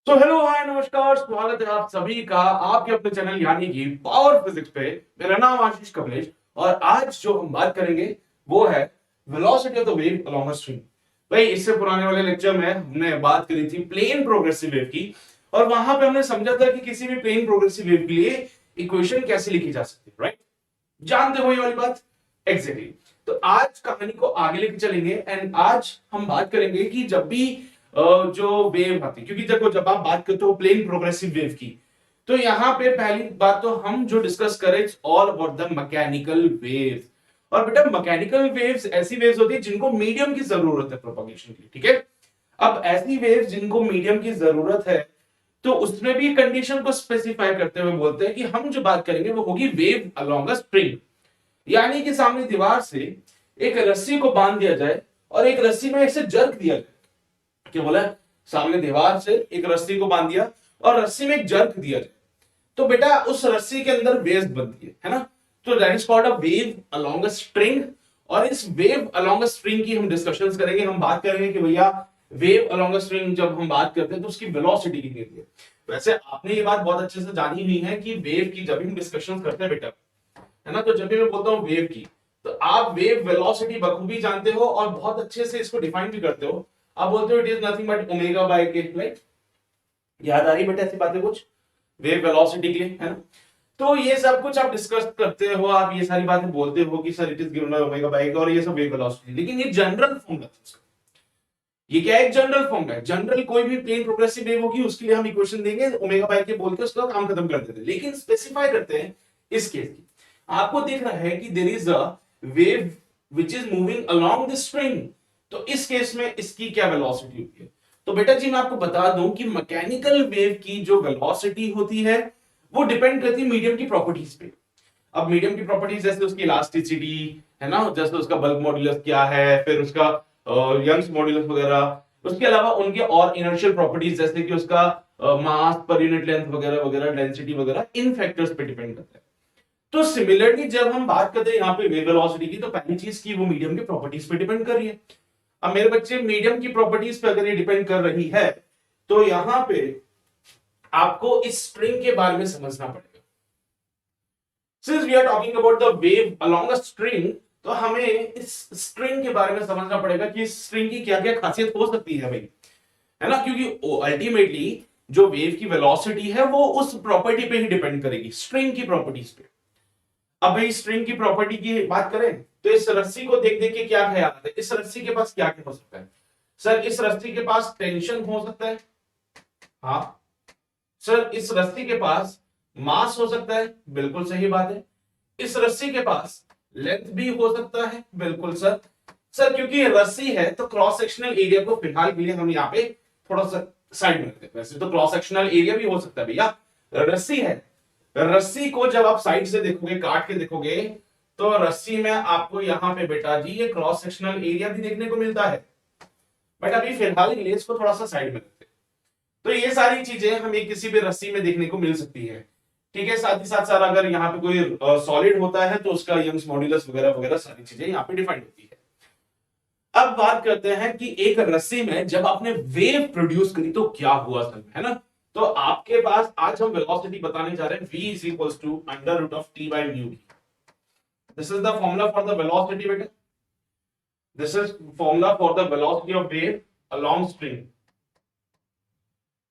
तो hello hi नमस्कार, स्वागत है आप सभी का आपके अपने चैनल यानी कि पावर फिजिक्स पे। मेरा नाम आशीष कमलेश और आज जो हम बात करेंगे वो है velocity of the wave along a string. भाई इससे पुराने वाले लेक्चर में हमने बात करी थी प्लेन प्रोग्रेसिव वेव की और वहां पे हमने समझा था कि किसी भी प्लेन प्रोग्रेसिव वेव के लिए इक्वेशन कैसे लिखी जा सकती है, राइट? जानते हो ये वाली बात एग्जैक्टली exactly. तो आज कहानी को आगे लेके चलेंगे एंड आज हम बात करेंगे कि जब भी जो वेव आती है, क्योंकि देखो जब आप बात करते हो प्लेन प्रोग्रेसिव वेव की तो यहां पे पहली बात तो हम जो डिस्कस करें all about the mechanical waves. और बेटा मैकेनिकल वेव्स ऐसी वेव्स होती है जिनको मीडियम की जरूरत है प्रोपगेशन की, ठीक है? अब ऐसी वेव्स जिनको मीडियम की जरूरत है तो उसमें भी कंडीशन को स्पेसिफाई करते हुए बोलते हैं कि हम जो बात करेंगे वो होगी वेव अलोंग अ स्ट्रिंग। यानी कि सामने दीवार से एक रस्सी को बांध दिया जाए और एक रस्सी में इसे जर्क दिया जाए। क्या बोला? सामने दीवार से एक रस्सी को बांध दिया और रस्सी में एक जर्क दिया जाए तो बेटा उस रस्सी के अंदर वेव्स बनती है ना? तो that is called a wave along a string. और इस वेव अलोंग अ स्ट्रिंग की हम डिस्कशंस करेंगे। हम बात करेंगे कि भैया वेव अलोंग अ स्ट्रिंग जब हम बात करते हैं तो उसकी वेलोसिटी कितनी होती है। वैसे आपने ये बात बहुत अच्छे से जानी हुई है कि वेव की जब भी हम डिस्कशन करते हैं बेटा, है ना, तो जब भी मैं बोलता हूं वेव की तो आप वेव वेलोसिटी बखूबी जानते हो और बहुत अच्छे से इसको डिफाइन भी करते हो। आप बोलते हो it is nothing but omega by के, राइट? याद आ रही बेटा ऐसी बातें कुछ वेव वेलोसिटी के लिए, है ना? तो ये सब कुछ आप डिस्कस करते हो, आप ये सारी बातें बोलते हो कि sir it is given by omega by के और ये सब वेव वेलोसिटी, लेकिन ये जनरल फॉर्मूला है। ये क्या है? एक जनरल फॉर्मूला है। जनरल कोई भी प्लेन प्रोग्रेसिव वेव होगी उसके लिए हम इक्वेशन देंगे ओमेगा बाय के बोल के उसका काम खत्म कर देते हैं। लेकिन स्पेसिफाई करते हैं इस केस की। आपको दिख रहा है कि there is a wave which is moving along the string, तो इस केस में इसकी क्या वेलोसिटी होती है? तो बेटा जी मैं आपको बता दूं कि मैकेनिकल वेव की जो वेलोसिटी होती है वो डिपेंड करती है मीडियम की प्रॉपर्टीज पे। अब मीडियम की प्रॉपर्टीज जैसे उसकी इलास्टिसिटी, है ना, जैसे उसका बल्क मॉड्यूलस क्या है, फिर उसका यंग्स मॉड्यूलस वगैरह, उसके अलावा उनके और इनर्शियल प्रॉपर्टीज जैसे कि उसका मास पर यूनिट लेंथ वगैरह वगैरह, डेंसिटी वगैरह, इन फैक्टर्स पे डिपेंड करता है। तो सिमिलरली जब हम बात करते हैं यहाँ पे वेव वेलोसिटी की तो पहली चीज की वो मीडियम की प्रॉपर्टीज पे डिपेंड कर रही है। अब मेरे बच्चे मीडियम की प्रॉपर्टीज पे अगर ये डिपेंड कर रही है तो यहां पे आपको इस स्ट्रिंग के बारे में समझना पड़ेगा। Since we are talking about the wave along a string, तो हमें इस स्ट्रिंग के बारे में समझना पड़ेगा कि इस स्ट्रिंग की क्या क्या खासियत हो सकती है भाई, है ना? क्योंकि अल्टीमेटली जो वेव की वेलोसिटी है वो उस प्रॉपर्टी पे ही डिपेंड करेगी, स्ट्रिंग की प्रॉपर्टीज पे। अब भाई स्ट्रिंग की प्रॉपर्टी की बात करें तो इस रस्सी को देख देख के क्या ख्याल आता है? इस रस्सी के पास क्या क्या हो सकता है? सर इस रस्सी के पास टेंशन हो सकता है। हाँ सर, इस रस्सी के पास मास हो सकता है। बिल्कुल सही बात है। इस रस्सी के पास लेंथ भी हो सकता है। बिल्कुल सर। सर क्योंकि ये रस्सी है तो क्रॉस सेक्शनल एरिया को फिलहाल के लिए हम यहाँ पे थोड़ा सा साइड में रखते हैं। वैसे तो क्रॉस सेक्शनल एरिया भी हो सकता है भैया, रस्सी है। रस्सी को जब आप साइड से देखोगे, काट के देखोगे, तो रस्सी में आपको यहाँ पे बेटा जी ये क्रॉस सेक्शनल एरिया भी देखने को मिलता है। बट अभी फिलहाल के लिए इसको थोड़ा सा साइड में रखते हैं। तो ये सारी चीजें हमें किसी भी रस्सी में देखने को मिल सकती है, ठीक है? साथ ही साथ सर अगर यहाँ पे कोई सॉलिड होता है तो उसका यंग्स मॉड्यूलस वगैरह वगैरह सारी चीजें यहाँ पे डिफाइंड होती है। अब बात करते हैं कि एक रस्सी में जब आपने वेव प्रोड्यूस करी तो क्या हुआ सर, है ना? तो आपके पास आज हम वेलोसिटी बताने जा रहे हैं, v is equals to under root ऑफ t by mu। This is the formula for the velocity बेटा। This is formula for the velocity of wave along string.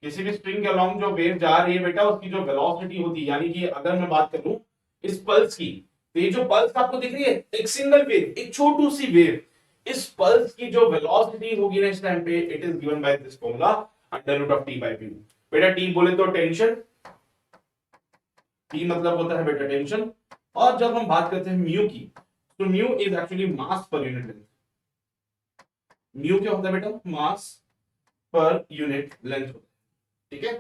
किसी भी स्ट्रिंग के अलोंग जो वेव जा रही है बेटा उसकी जो वेलोसिटी होती है, यानी कि अगर मैं बात करूं इस पल्स की, तो ये जो पल्स आपको दिख रही है एक सिंगल वेव, एक छोटू सी वेव, इस पल्स की जो वेलोसिटी होगी ना इस टाइम पे it is given by this formula under root of T by mu. बेटा टी बोले तो टेंशन, टी मतलब होता है बेटा टेंशन। और जब हम बात करते हैं म्यू की तो mu is actually mass per unit length. Mu क्या होता है बेटा? मास पर यूनिट लेंथ होता है, ठीक है?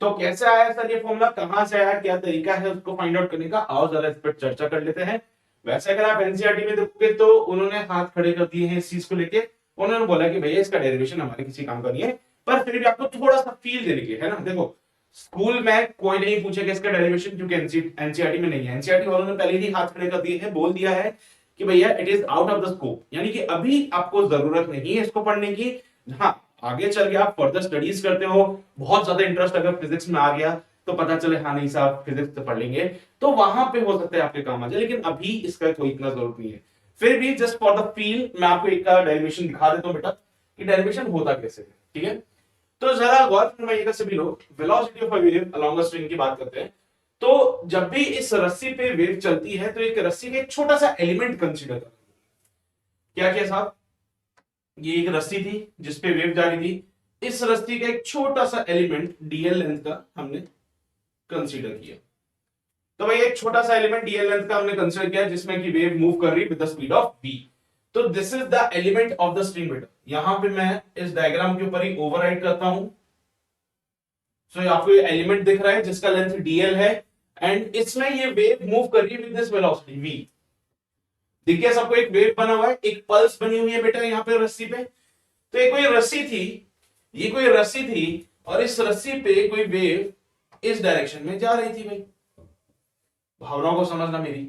तो कैसे आया सर ये फॉर्मूला, कहां से आया, क्या तरीका है उसको फाइंड आउट करने का, आओ जरा इस पर चर्चा कर लेते हैं। वैसे अगर आप एनसीईआरटी में देखोगे तो उन्होंने हाथ खड़े कर दिए हैं इस चीज को लेके। उन्होंने बोला कि भैया इसका डेरिवेशन हमारे किसी काम का नहीं है, पर फिर भी आपको थोड़ा सा फील देने के, है ना? देखो स्कूल में कोई नहीं पूछेगा इसका डेरिवेशन क्योंकि एनसीईआरटी में नहीं है। एनसीईआरटी वालों ने पहले ही हाथ खड़े कर दिए हैं, बोल दिया है कि भैया it is out of the scope, यानी कि अभी आपको जरूरत नहीं है इसको पढ़ने की। हाँ आगे चल के आप फर्दर स्टडीज करते हो, बहुत ज्यादा इंटरेस्ट अगर फिजिक्स में आ गया, तो पता चले हाँ नहीं साहब फिजिक्स तो पढ़ लेंगे, तो वहां पे हो सकता है आपके काम आ जाए, लेकिन अभी इसका कोई इतना जरूरत नहीं है। फिर भी जस्ट फॉर द फील मैं आपको एक डेरिवेशन दिखा देता हूँ बेटा कि डेरिवेशन होता कैसे है, ठीक है। तो जरा गौर फरमाइएगा सभी लोग, velocity of a wave along a string की बात करते हैं। तो जब भी इस रस्सी पे वेव चलती है तो एक रस्सी का एक छोटा सा एलिमेंट कंसीडर करें। क्या किया साहब, ये एक रस्सी थी जिसपे वेव जा रही थी, इस रस्सी का एक छोटा सा एलिमेंट डीएल लेंथ का हमने कंसीडर किया। तो भाई एक छोटा सा एलिमेंट डीएल लेंथ का हमने कंसीडर किया जिसमें कि वेव मूव कर रही with the speed of v। तो this is the element of the string बेटा। यहां पे मैं इस डायग्राम के ऊपर ही ओवरराइट करता हूं। सो आपको ये एलिमेंट दिख रहा है जिसका लेंथ dl है एंड इसमें ये वेव मूव कर रही है विद दिस वेलोसिटी v। देखिए सबको एक वेव बना हुआ है, एक पल्स बनी हुई है बेटा यहाँ पे रस्सी पे। तो ये कोई रस्सी थी, ये कोई रस्सी थी और इस रस्सी पे कोई वेव इस डायरेक्शन में जा रही थी। भाई भावनाओं को समझना मेरी,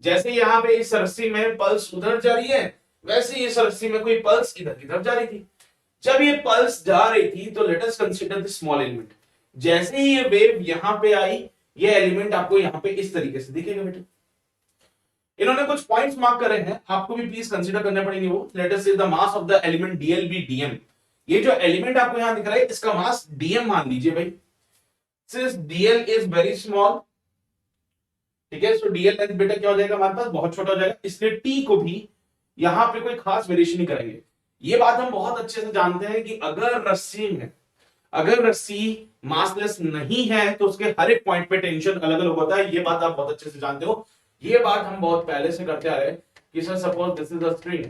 जैसे यहाँ पे इस रस्सी में पल्स उधर जा रही है, वैसे ही इस रस्सी में कोई पल्स इधर की तरफ जा रही थी। जब ये पल्स जा रही थी तो let us consider the small element. जैसे ही ये वेव यहां पे आई, ये एलिमेंट आपको यहां पे इस तरीके से दिखेगा बेटा। इन्होंने कुछ पॉइंट्स मार्क करे हैं, आपको भी प्लीज कंसीडर करने पड़ेंगे वो। लेट अस से the mass of the element dl be dm। ये जो एलिमेंट आपको यहां दिख रहा है इसका मास dm मान लीजिए भाई, since dl is very small, ठीक है। सो dl लेंथ बेटा क्या हो जाएगा हमारे पास, बहुत छोटा हो जाएगा, इसलिए t को भी यहां पे कोई खास वेरिएशन नहीं करेंगे। ये बात हम बहुत अच्छे से जानते हैं कि अगर रस्सी मासलेस नहीं है तो उसके हर एक पॉइंट पे टेंशन अलग अलग होता है। ये बात आप बहुत अच्छे से जानते हो, ये बात हम बहुत पहले से करते आ रहे हैं कि sir suppose this is a string,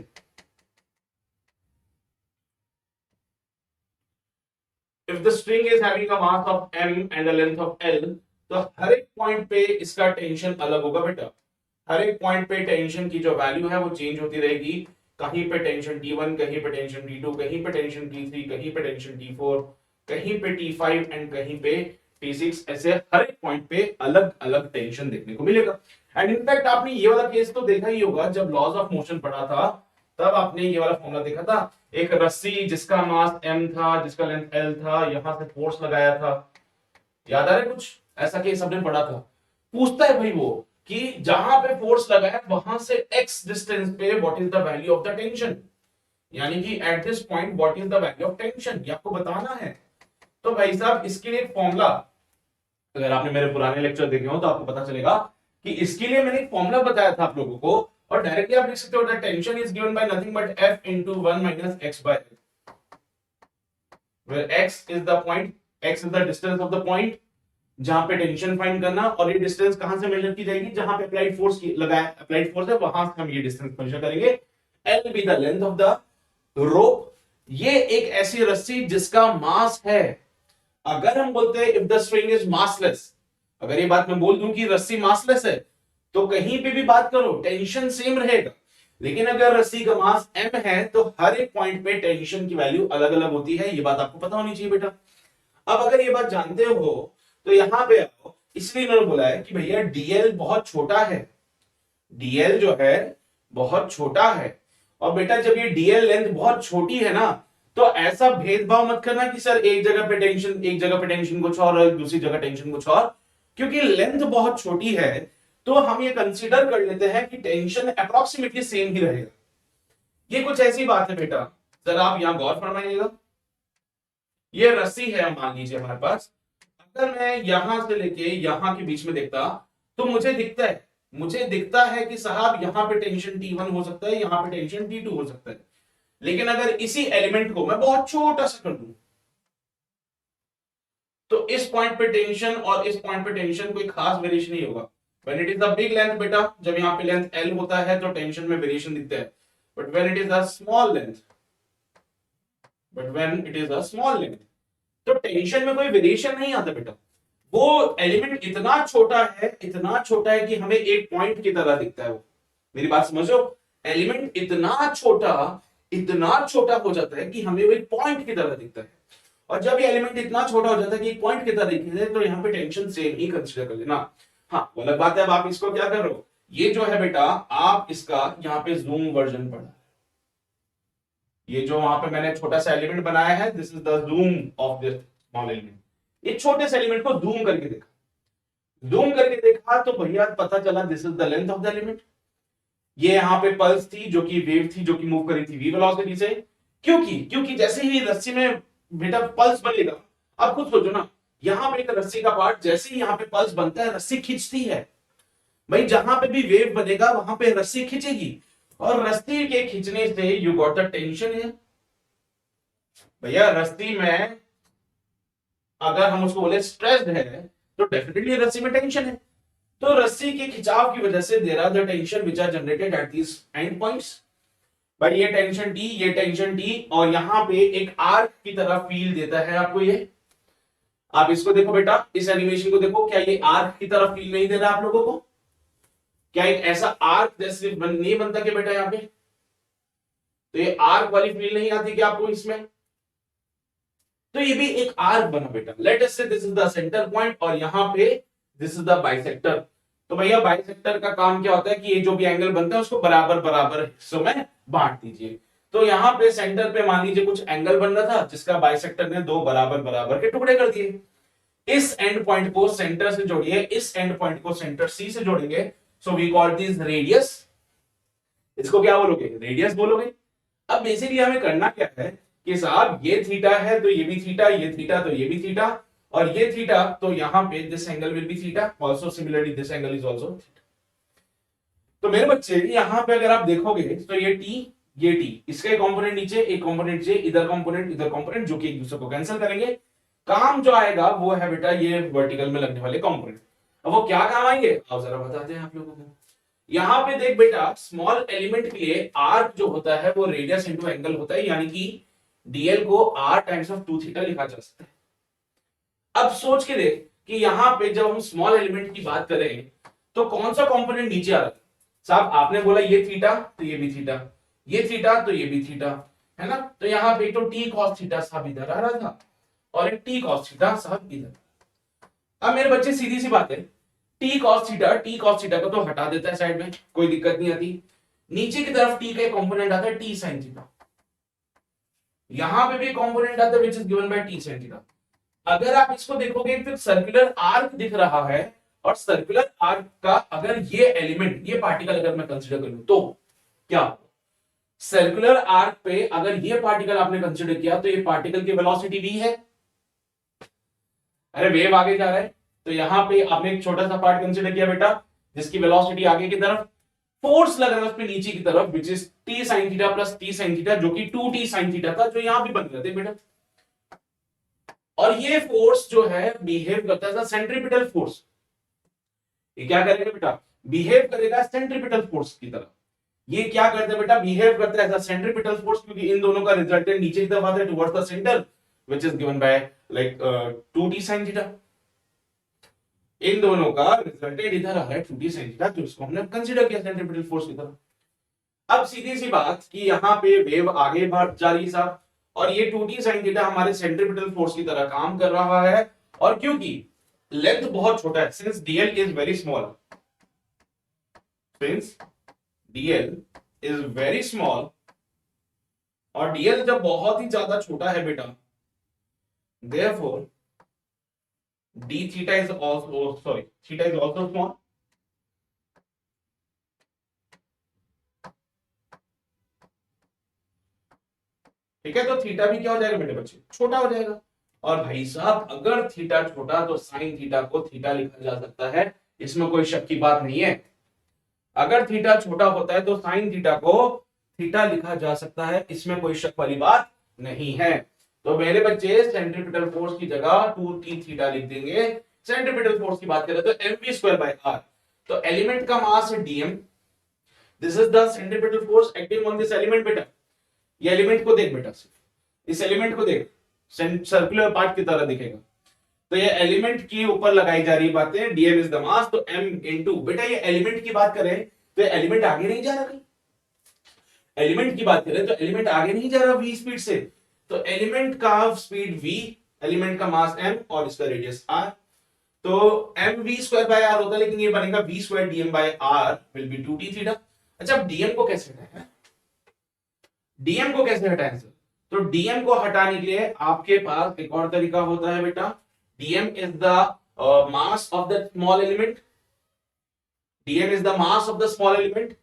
if the string is having a mass of m and a length of l, तो हर एक पॉइंट पे इसका टेंशन अलग होगा बेटा। हर एक पॉइंट पे टेंशन की जो वैल्यू है वो चेंज होती रहेगी। कहीं पे टेंशन T1, कहीं पे टेंशन T2, कहीं पे टेंशन T3, कहीं पे टेंशन T4, कहीं पे T5 एंड कहीं पे T6। ऐसे हर एक पॉइंट पे अलग अलग टेंशन देखने को मिलेगा। एंड इनफैक्ट आपने ये वाला केस तो देखा ही होगा, जब लॉज ऑफ मोशन पढ़ा था तब आपने ये वाला फॉर्मूला देखा था। एक रस्सी जिसका मास m था, जिसका लेंथ l था, यहां से फोर्स लगाया था, याद आ रहा है कुछ ऐसा केस हमने पढ़ा था। पूछता है भाई वो कि जहां पे फोर्स लगाया वहां से x डिस्टेंस पे what is the value of the tension, यानी कि at this point what is the value of tension, ये आपको बताना है। तो भाई साहब इसके लिए एक फॉर्मूला, अगर आपने मेरे पुराने लेक्चर देखे हो तो आपको पता चलेगा कि इसके लिए मैंने एक फॉर्मूला बताया था आप लोगों को, और डायरेक्टली आप लिख सकते हो that tension is given bye nothing but F into 1 minus x by L, where x is the point, x is the distance of the point जहां पे टेंशन फाइंड करना, और ये डिस्टेंस कहां से मेजर की जाएगी, जहां पे अप्लाइड फोर्स लगाया, अप्लाइड फोर्स है वहां से हम ये डिस्टेंस मेजर करेंगे। L be the length of the rope। ये एक ऐसी रस्सी जिसका मास है। अगर हम बोलते हैं if the string is massless, अगर ये बात मैं बोल दूं कि रस्सी मासलेस है तो कहीं पे भी बात करो टेंशन सेम रहेगा। लेकिन अगर रस्सी का मास m है तो हर एक पॉइंट पे टेंशन की वैल्यू अलग अलग होती है, ये बात आपको पता होनी चाहिए बेटा। अब अगर ये बात जानते हो तो यहां पे आओ, इसलिए इन्होंने बोला है कि भैया dl बहुत छोटा है, dl जो है बहुत छोटा है। और बेटा जब ये dl लेंथ बहुत छोटी है ना, तो ऐसा भेदभाव मत करना कि सर एक जगह पे टेंशन कुछ और दूसरी जगह टेंशन कुछ और, क्योंकि लेंथ बहुत छोटी है तो हम ये कंसीडर कर लेते हैं कि टेंशन अप्रोक्सीमेटली सेम ही रहेगा। ये कुछ ऐसी बात है बेटा, जरा आप यहां गौर फरमाइएगा। ये रस्सी है मान लीजिए हमारे पास, अगर मैं यहां से लेके यहां के बीच में देखता तो मुझे दिखता है कि साहब यहां पे टेंशन T1 हो सकता है, यहां पे टेंशन T2 हो सकता है। लेकिन अगर इसी एलिमेंट को मैं बहुत छोटा सा कर दूं तो इस पॉइंट पे टेंशन और इस पॉइंट पे टेंशन कोई खास वेरिएशन नहीं होगा। When it is the big length बेटा, जब यहां पे लेंथ L होता है तो टेंशन में वेरिएशन दिखता है। But when it is a small length, तो टेंशन में कोई वेरिएशन नहीं आता बेटा। वो एलिमेंट इतना छोटा है कि हमें एक पॉइंट की तरह दिखता है वो। मेरी बात समझो, एलिमेंट इतना छोटा हो जाता है कि हमें वो एक पॉइंट की तरह दिखता है। और जब ये एलिमेंट इतना छोटा हो जाता है कि एक पॉइंट की तरह दिखता है तो यहाँ पे टेंशन सेम ही कंसीडर कर लेना। हाँ वो अलग बात है, अब आप इसको क्या कर रहे हो, ये जो है बेटा आप इसका यहाँ पे जूम वर्जन पढ़ा, ये जो वहां पे मैंने छोटा सा एलिमेंट बनाया है, this is the zoom of this small element. ये छोटे से एलिमेंट को जूम करके देखा, जूम करके देखा तो भैया पता चला this is the length of the element. ये यहाँ पे पल्स थी जो कि वेव थी जो कि मूव करी थी वी वेलोसिटी से। क्योंकि क्योंकि जैसे ही रस्सी में बेटा पल्स बनेगा, अब खुद सोचो ना, यहाँ पे एक रस्सी का पार्ट, जैसे ही यहाँ पे पल्स बनता है रस्सी खींचती है। भाई जहां पे भी वेव बनेगा वहां पे रस्सी खींचेगी, और रस्सी के खींचने से यू गॉट द टेंशन है। भैया रस्सी में अगर हम उसको बोले स्ट्रेस्ड है तो डेफिनेटली रस्सी में टेंशन है। तो रस्सी के खिंचाव की वजह से there are the tension which are generated at this end points. भाई ये टेंशन टी, ये टेंशन टी, और यहां पे एक आर्क की तरह फील देता है आपको ये। आप इसको देखो बेटा, इस एनिमेशन को देखो, क्या ये आर्क की तरह फील नहीं दे रहा आप लोगों को? क्या एक ऐसा आर्क जैसे नहीं बनता क्या बेटा यहाँ पे? तो ये आर्क वाली फील नहीं आती क्या आपको इसमें? तो ये भी एक आर्क बना बेटा। लेट अस से this is the centre point और यहाँ पे दिस इज द बाइसेक्टर। तो भैया बाइसेक्टर का काम क्या होता है कि ये जो भी एंगल बनता है उसको बराबर बराबर हिस्सों में बांट दीजिए। तो यहाँ पे सेंटर पे मान लीजिए कुछ एंगल बन रहा था जिसका बाइसेक्टर ने दो बराबर बराबर के टुकड़े कर दिए। इस एंड पॉइंट को सेंटर से जोड़िए, इस एंड पॉइंट को सेंटर सी से जोड़ेंगे, so we call this radius. इसको क्या बोलोगे? रेडियस बोलोगे। अब बेसिकली हमें करना क्या है कि साहब ये थीटा है तो ये भी थीटा, ये थीटा तो ये भी थीटा, और ये थीटा तो यहां पे this angle will be theta, also similarly this angle is also theta. तो मेरे बच्चे यहां पे अगर आप देखोगे तो ये टी, ये टी, इसका एक कंपोनेंट नीचे, एक कंपोनेंट नीचे, इधर कंपोनेंट जो कि एक दूसरे को कैंसिल करेंगे। काम जो आएगा वो है बेटा ये वर्टिकल में लगने वाले कंपोनेंट। अब वो क्या काम आएंगे अब जरा बताते हैं आप लोगों को। यहां पे देख बेटा, स्मॉल एलिमेंट के लिए आर्क जो होता है वो रेडियस इंटू एंगल होता है, यानी कि डीएल को r टाइम्स ऑफ 2 थीटा लिखा जा सकता है। अब सोच के देख कि यहां पे जब हम स्मॉल एलिमेंट की बात करें तो कौन सा कंपोनेंट नीचे आ रहा था? साहब आपने बोला ये थीटा तो ये भी थीटा, ये थीटा तो ये भी थीटा, है ना? तो यहां पे तो टी कॉस थीटा साहब इधर आ रहा था और एक टी कॉस थीटा साहब इधर। अब मेरे बच्चे सीधी सी बात है, टी कॉस थीटा को तो हटा देता है साइड में, कोई दिक्कत नहीं आती। नीचे की तरफ टी का एक कंपोनेंट आता है टी साइन थीटा, यहां पे भी कंपोनेंट आता है which is given bye T sin theta. अगर आप इसको देखोगे तो सर्कुलर आर्क दिख रहा है, और सर्कुलर आर्क का अगर ये एलिमेंट, ये पार्टिकल अगर मैं कंसीडर करूं तो क्या, सर्कुलर आर्क पे अगर ये पार्टिकल आपने कंसीडर किया तो ये पार्टिकल की वेलोसिटी v है। अरे वेव आगे जा रहा है तो यहां पे आपने एक छोटा सा पार्ट कंसीडर किया बेटा जिसकी वेलोसिटी आगे की तरफ, फोर्स लग रहा है उस पे नीचे की तरफ which is T sine theta plus T sine theta, जो कि 2t साइन थीटा था जो यहां भी बन गया था बेटा। और ये फोर्स जो है बिहेव करता है सेंट्रीपिटल फोर्स। ये क्या करेगा बेटा? बिहेव करेगा सेंट्रीपिटल फोर्स की तरह। ये क्या करता है बेटा? बिहेव करता है सेंट्रीपिटल फोर्स, क्योंकि इन दोनों का रिजल्टेंट नीचे की तरफ आता है towards the centre which is given by like 2t sin theta. इन दोनों का रिजल्टेंट इधर आ रहा है 2t sin थीटा, तो इसको हमने कंसीडर किया सेंट्रीपिटल फोर्स की तरह। अब सीधी सी बात कि यहां पे वेव आगे बढ़ जा रही है साहब, और ये 2t sin थीटा हमारे सेंट्रीपिटल फोर्स की तरह काम कर रहा है। और क्योंकि लेंथ बहुत छोटा है, since dl is very small, since dl is very small, और dl जब बहुत ही ज्यादा छोटा है बेटा, therefore d theta is also, sorry, theta is also small। ठीक है, तो थीटा भी क्या हो जाएगा मेरे बच्चे? छोटा हो जाएगा। और भाई साहब अगर थीटा छोटा तो साइन थीटा को थीटा लिखा जा सकता है, इसमें कोई शक की बात नहीं है। अगर थीटा छोटा होता है तो साइन थीटा को थीटा लिखा जा सकता है, इसमें कोई शक वाली बात नहीं है। तो मेरे बच्चे सेंट्रीपिटल फोर्स की जगह 2t थीटा लिख देंगे। सेंट्रीपिटल फोर्स की बात करें तो mv²r। तो एलिमेंट का मास है dm, this is the centripetal force acting on this element बेटा। ये एलिमेंट को देख बेटा, इस एलिमेंट को देख, सर्कुलर पार्ट की तरह दिखेगा। तो ये एलिमेंट के ऊपर लगाई जा रही बातें, dm इज द मास, तो m इनटू बेटा, ये एलिमेंट की बात करें तो एलिमेंट आगे नहीं जा रहा कहीं। एलिमेंट की बात करें तो एलिमेंट आगे नहीं जा रहा v स्पीड से, तो एलिमेंट का स्पीड v, एलिमेंट का मास m और इसका रेडियस r। तो mv²r होता है, लेकिन ये बनेगा v² dm by r will be 2t theta. अच्छा अब dm को कैसे हटाएं? डीएम को कैसे हटाएं सर? तो डीएम को हटाने के लिए आपके पास एक और तरीका होता है बेटा, DM is the mass of the small element, DM is the mass of the small element.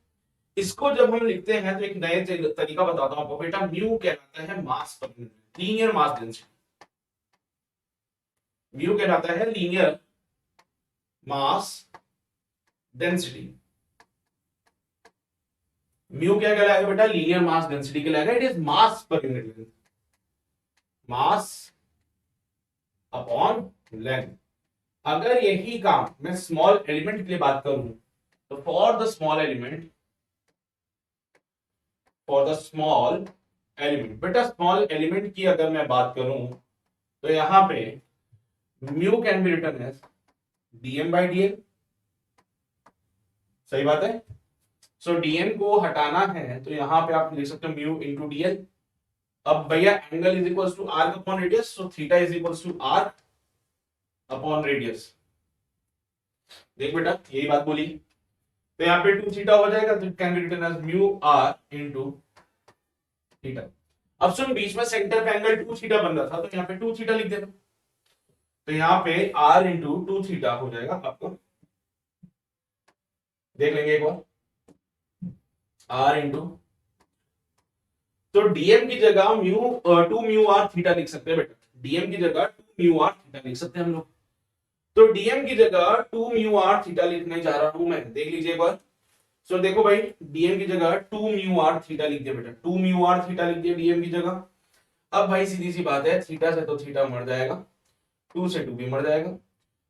इसको जब हम लिखते हैं तो एक नए तरीका बताता हूं आपको बेटा, म्यू कहलाता है mass per unit, linear mass density. Mu कहलाता है लीनियर मास डेंसिटी। म्यू क्या कहलाएगा बेटा? लीनियर मास डेंसिटी कहलाएगा। It is mass per unit length, mass upon length. अगर यही काम मैं स्मॉल एलिमेंट के लिए बात करूं तो for the small element, for the small element बेटा, स्मॉल एलिमेंट की अगर मैं बात करूं तो यहां पे mu can be written as dm by dl. सही बात है। सो डीएम को हटाना है तो यहां पे आप लिख सकते हो म्यू इंटू डीएल। अब भैया angle is equal to arc upon radius, so theta is equal to arc upon radius. देख बेटा यही बात बोली, तो यहाँ पे 2 थीटा हो जाएगा, तो it can be written as mu r into theta. अब सुन, बीच में सेंटर पे एंगल 2 थीटा बन रहा था तो यहाँ पे 2 थीटा लिख देना, तो यहाँ पे आर इंटू 2 थीटा हो जाएगा आपको। देख लेंगे एक बार, आर इंटू, तो डीएम की जगह टू म्यू आर थीटा लिख सकते हैं बेटा, डीएम की जगह 2 म्यू आर थीटा लिख सकते हैं हम लोग। तो डीएम की जगह 2 म्यू आर थीटा लिखने जा रहा हूं मैं, देख लीजिए एक बार। सो देखो भाई, डीएम की जगह 2 म्यू आर थीटा लिख दिया बेटा, 2 म्यू आर थीटा लिख दिया डीएम की जगह। अब भाई सीधी सी बात है, थीटा से तो थीटा मर जाएगा, 2 से 2 भी मर जाएगा,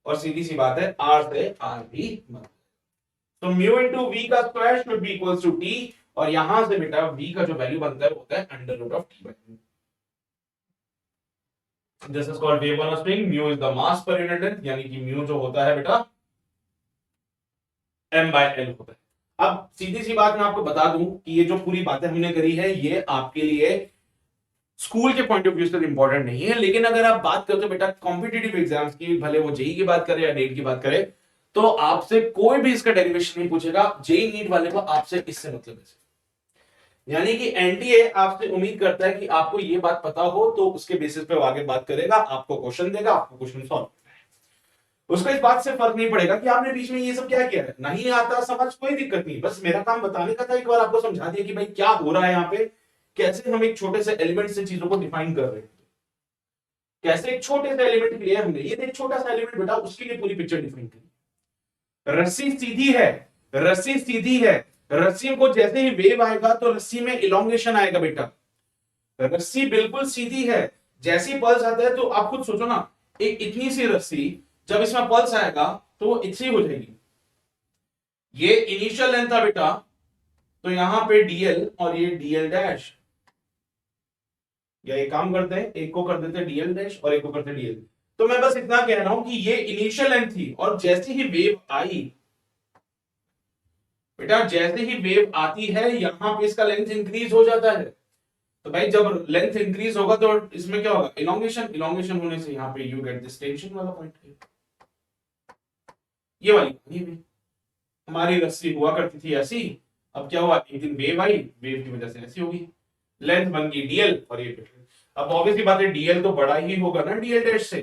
और सीधी सी बात है आर से आर भी मर जाएगा। तो म्यू इंटू वी का square should be equals to T, और यहां से बेटा v का जो वैल्यू बनता है वो होता है under root of T by mu. This is called wave on a spring. Mu is the mass per unit length, यानी कि म्यू जो होता है बेटा m बाय l होता है। अब सीधी सी बात मैं आपको बता दूं कि ये जो पूरी बातें हमने करी है ये आपके लिए स्कूल के पॉइंट ऑफ व्यू से इंपॉर्टेंट नहीं है, लेकिन अगर आप बात करते हो बेटा कॉम्पिटिटिव एग्जाम्स की, भले वो जेई की बात करें या नेट की बात करें, तो आपसे कोई भी इसका डेरिवेशन नहीं पूछेगा। जेई नीट वाले को आपसे इससे मतलब है, यानी कि एनटीए आपसे उम्मीद करता है कि आपको ये बात पता हो, तो उसके बेसिस पे वो आगे बात करेगा, आपको क्वेश्चन देगा, आपको क्वेश्चन सॉल्व करना है। उसको इस बात से फर्क नहीं पड़ेगा कि आपने बीच में ये सब क्या किया है, नहीं आता समझ कोई दिक्कत नहीं, बस मेरा काम बताने का था, एक बार आपको समझा दिया कि भाई क्या हो रहा है यहाँ पे, कैसे हम एक छोटे से एलिमेंट से चीजों को डिफाइन कर रहे हैं, कैसे एक छोटे से एलिमेंट के लिए हमने ये एक छोटा सा एलिमेंट बेटा उसके लिए पूरी पिक्चर डिफाइन करी। रस्सी सीधी है, रस्सी सीधी है, रस्सी को जैसे ही वेव आएगा तो रस्सी में इलोंगेशन आएगा बेटा, रस्सी बिल्कुल सीधी है, जैसी पल्स आता है तो आप खुद सोचो ना, एक इतनी सी रस्सी जब इसमें पल्स आएगा तो इतनी हो जाएगी। ये इनिशियल लेंथ था बेटा, तो यहां पे डीएल और ये डीएल डैश, या एक काम करते हैं, एक को कर देते हैं डीएल डैश और एक को करते हैं डीएल। तो मैं बस इतना कह रहा हूं कि ये इनिशियल लेंथ थी, और जैसे ही वेव आई बेटा, जैसे ही वेव आती है यहां पे इसका लेंथ इंक्रीज हो जाता है। तो भाई जब लेंथ इंक्रीज होगा तो इसमें क्या होगा, इलोंगेशन, इलोंगेशन होने से यहां पे यू गेट दिस टेंशन वाला पॉइंट। ये वाली कहानी में हमारी रस्सी हुआ करती थी ऐसी, अब क्या हुआ, एक दिन वेव आई, वेव की वजह से ऐसी होगी, लेंथ बन गई डीएल और ये पेट्रोल। अब ऑब्वियसली बात है डीएल तो बड़ा ही होगा ना डीएल डैश से,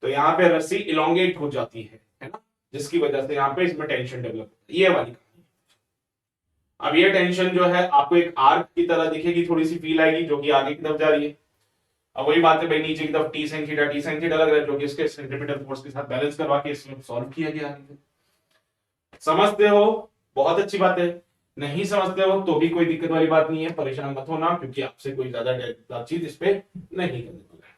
तो यहाँ पे रस्सी इलोंगेट हो जाती है ना, जिसकी वजह से यहाँ पे इसमें टेंशन डेवलप होती है, ये वाली कहानी। अब ये टेंशन जो है आपको एक आर्क की तरह दिखेगी, थोड़ी सी फील आएगी जो कि आगे की तरफ जा रही है। अब वही बात है भाई, नीचे की तरफ टी साइन थीटा लग रहा है, जो कि इसके सेंट्रीपिटल फोर्स के साथ बैलेंस करवा के इसमें सॉल्व किया गया। समझते हो? बहुत अच्छी बात है। नहीं समझते हो तो भी कोई दिक्कत वाली बात नहीं है, परेशान मत होना, क्योंकि आपसे कोई ज्यादा बातचीत इस पे नहीं करने वाला है।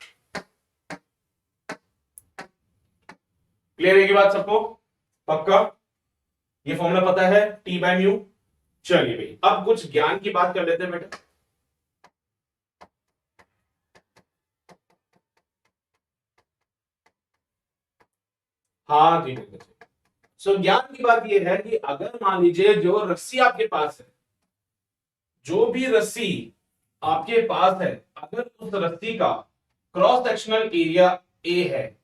क्लियर है की बात सबको? पक्का? ये फॉर्मूला पता है, टी बाय म्यू। चलिए भाई अब कुछ ज्ञान की बात कर लेते हैं बेटा। हाँ जी, सो ज्ञान की बात यह है कि अगर मान लीजिए जो रस्सी आपके पास है, जो भी रस्सी आपके पास है, अगर उस रस्सी का क्रॉस सेक्शनल एरिया ए है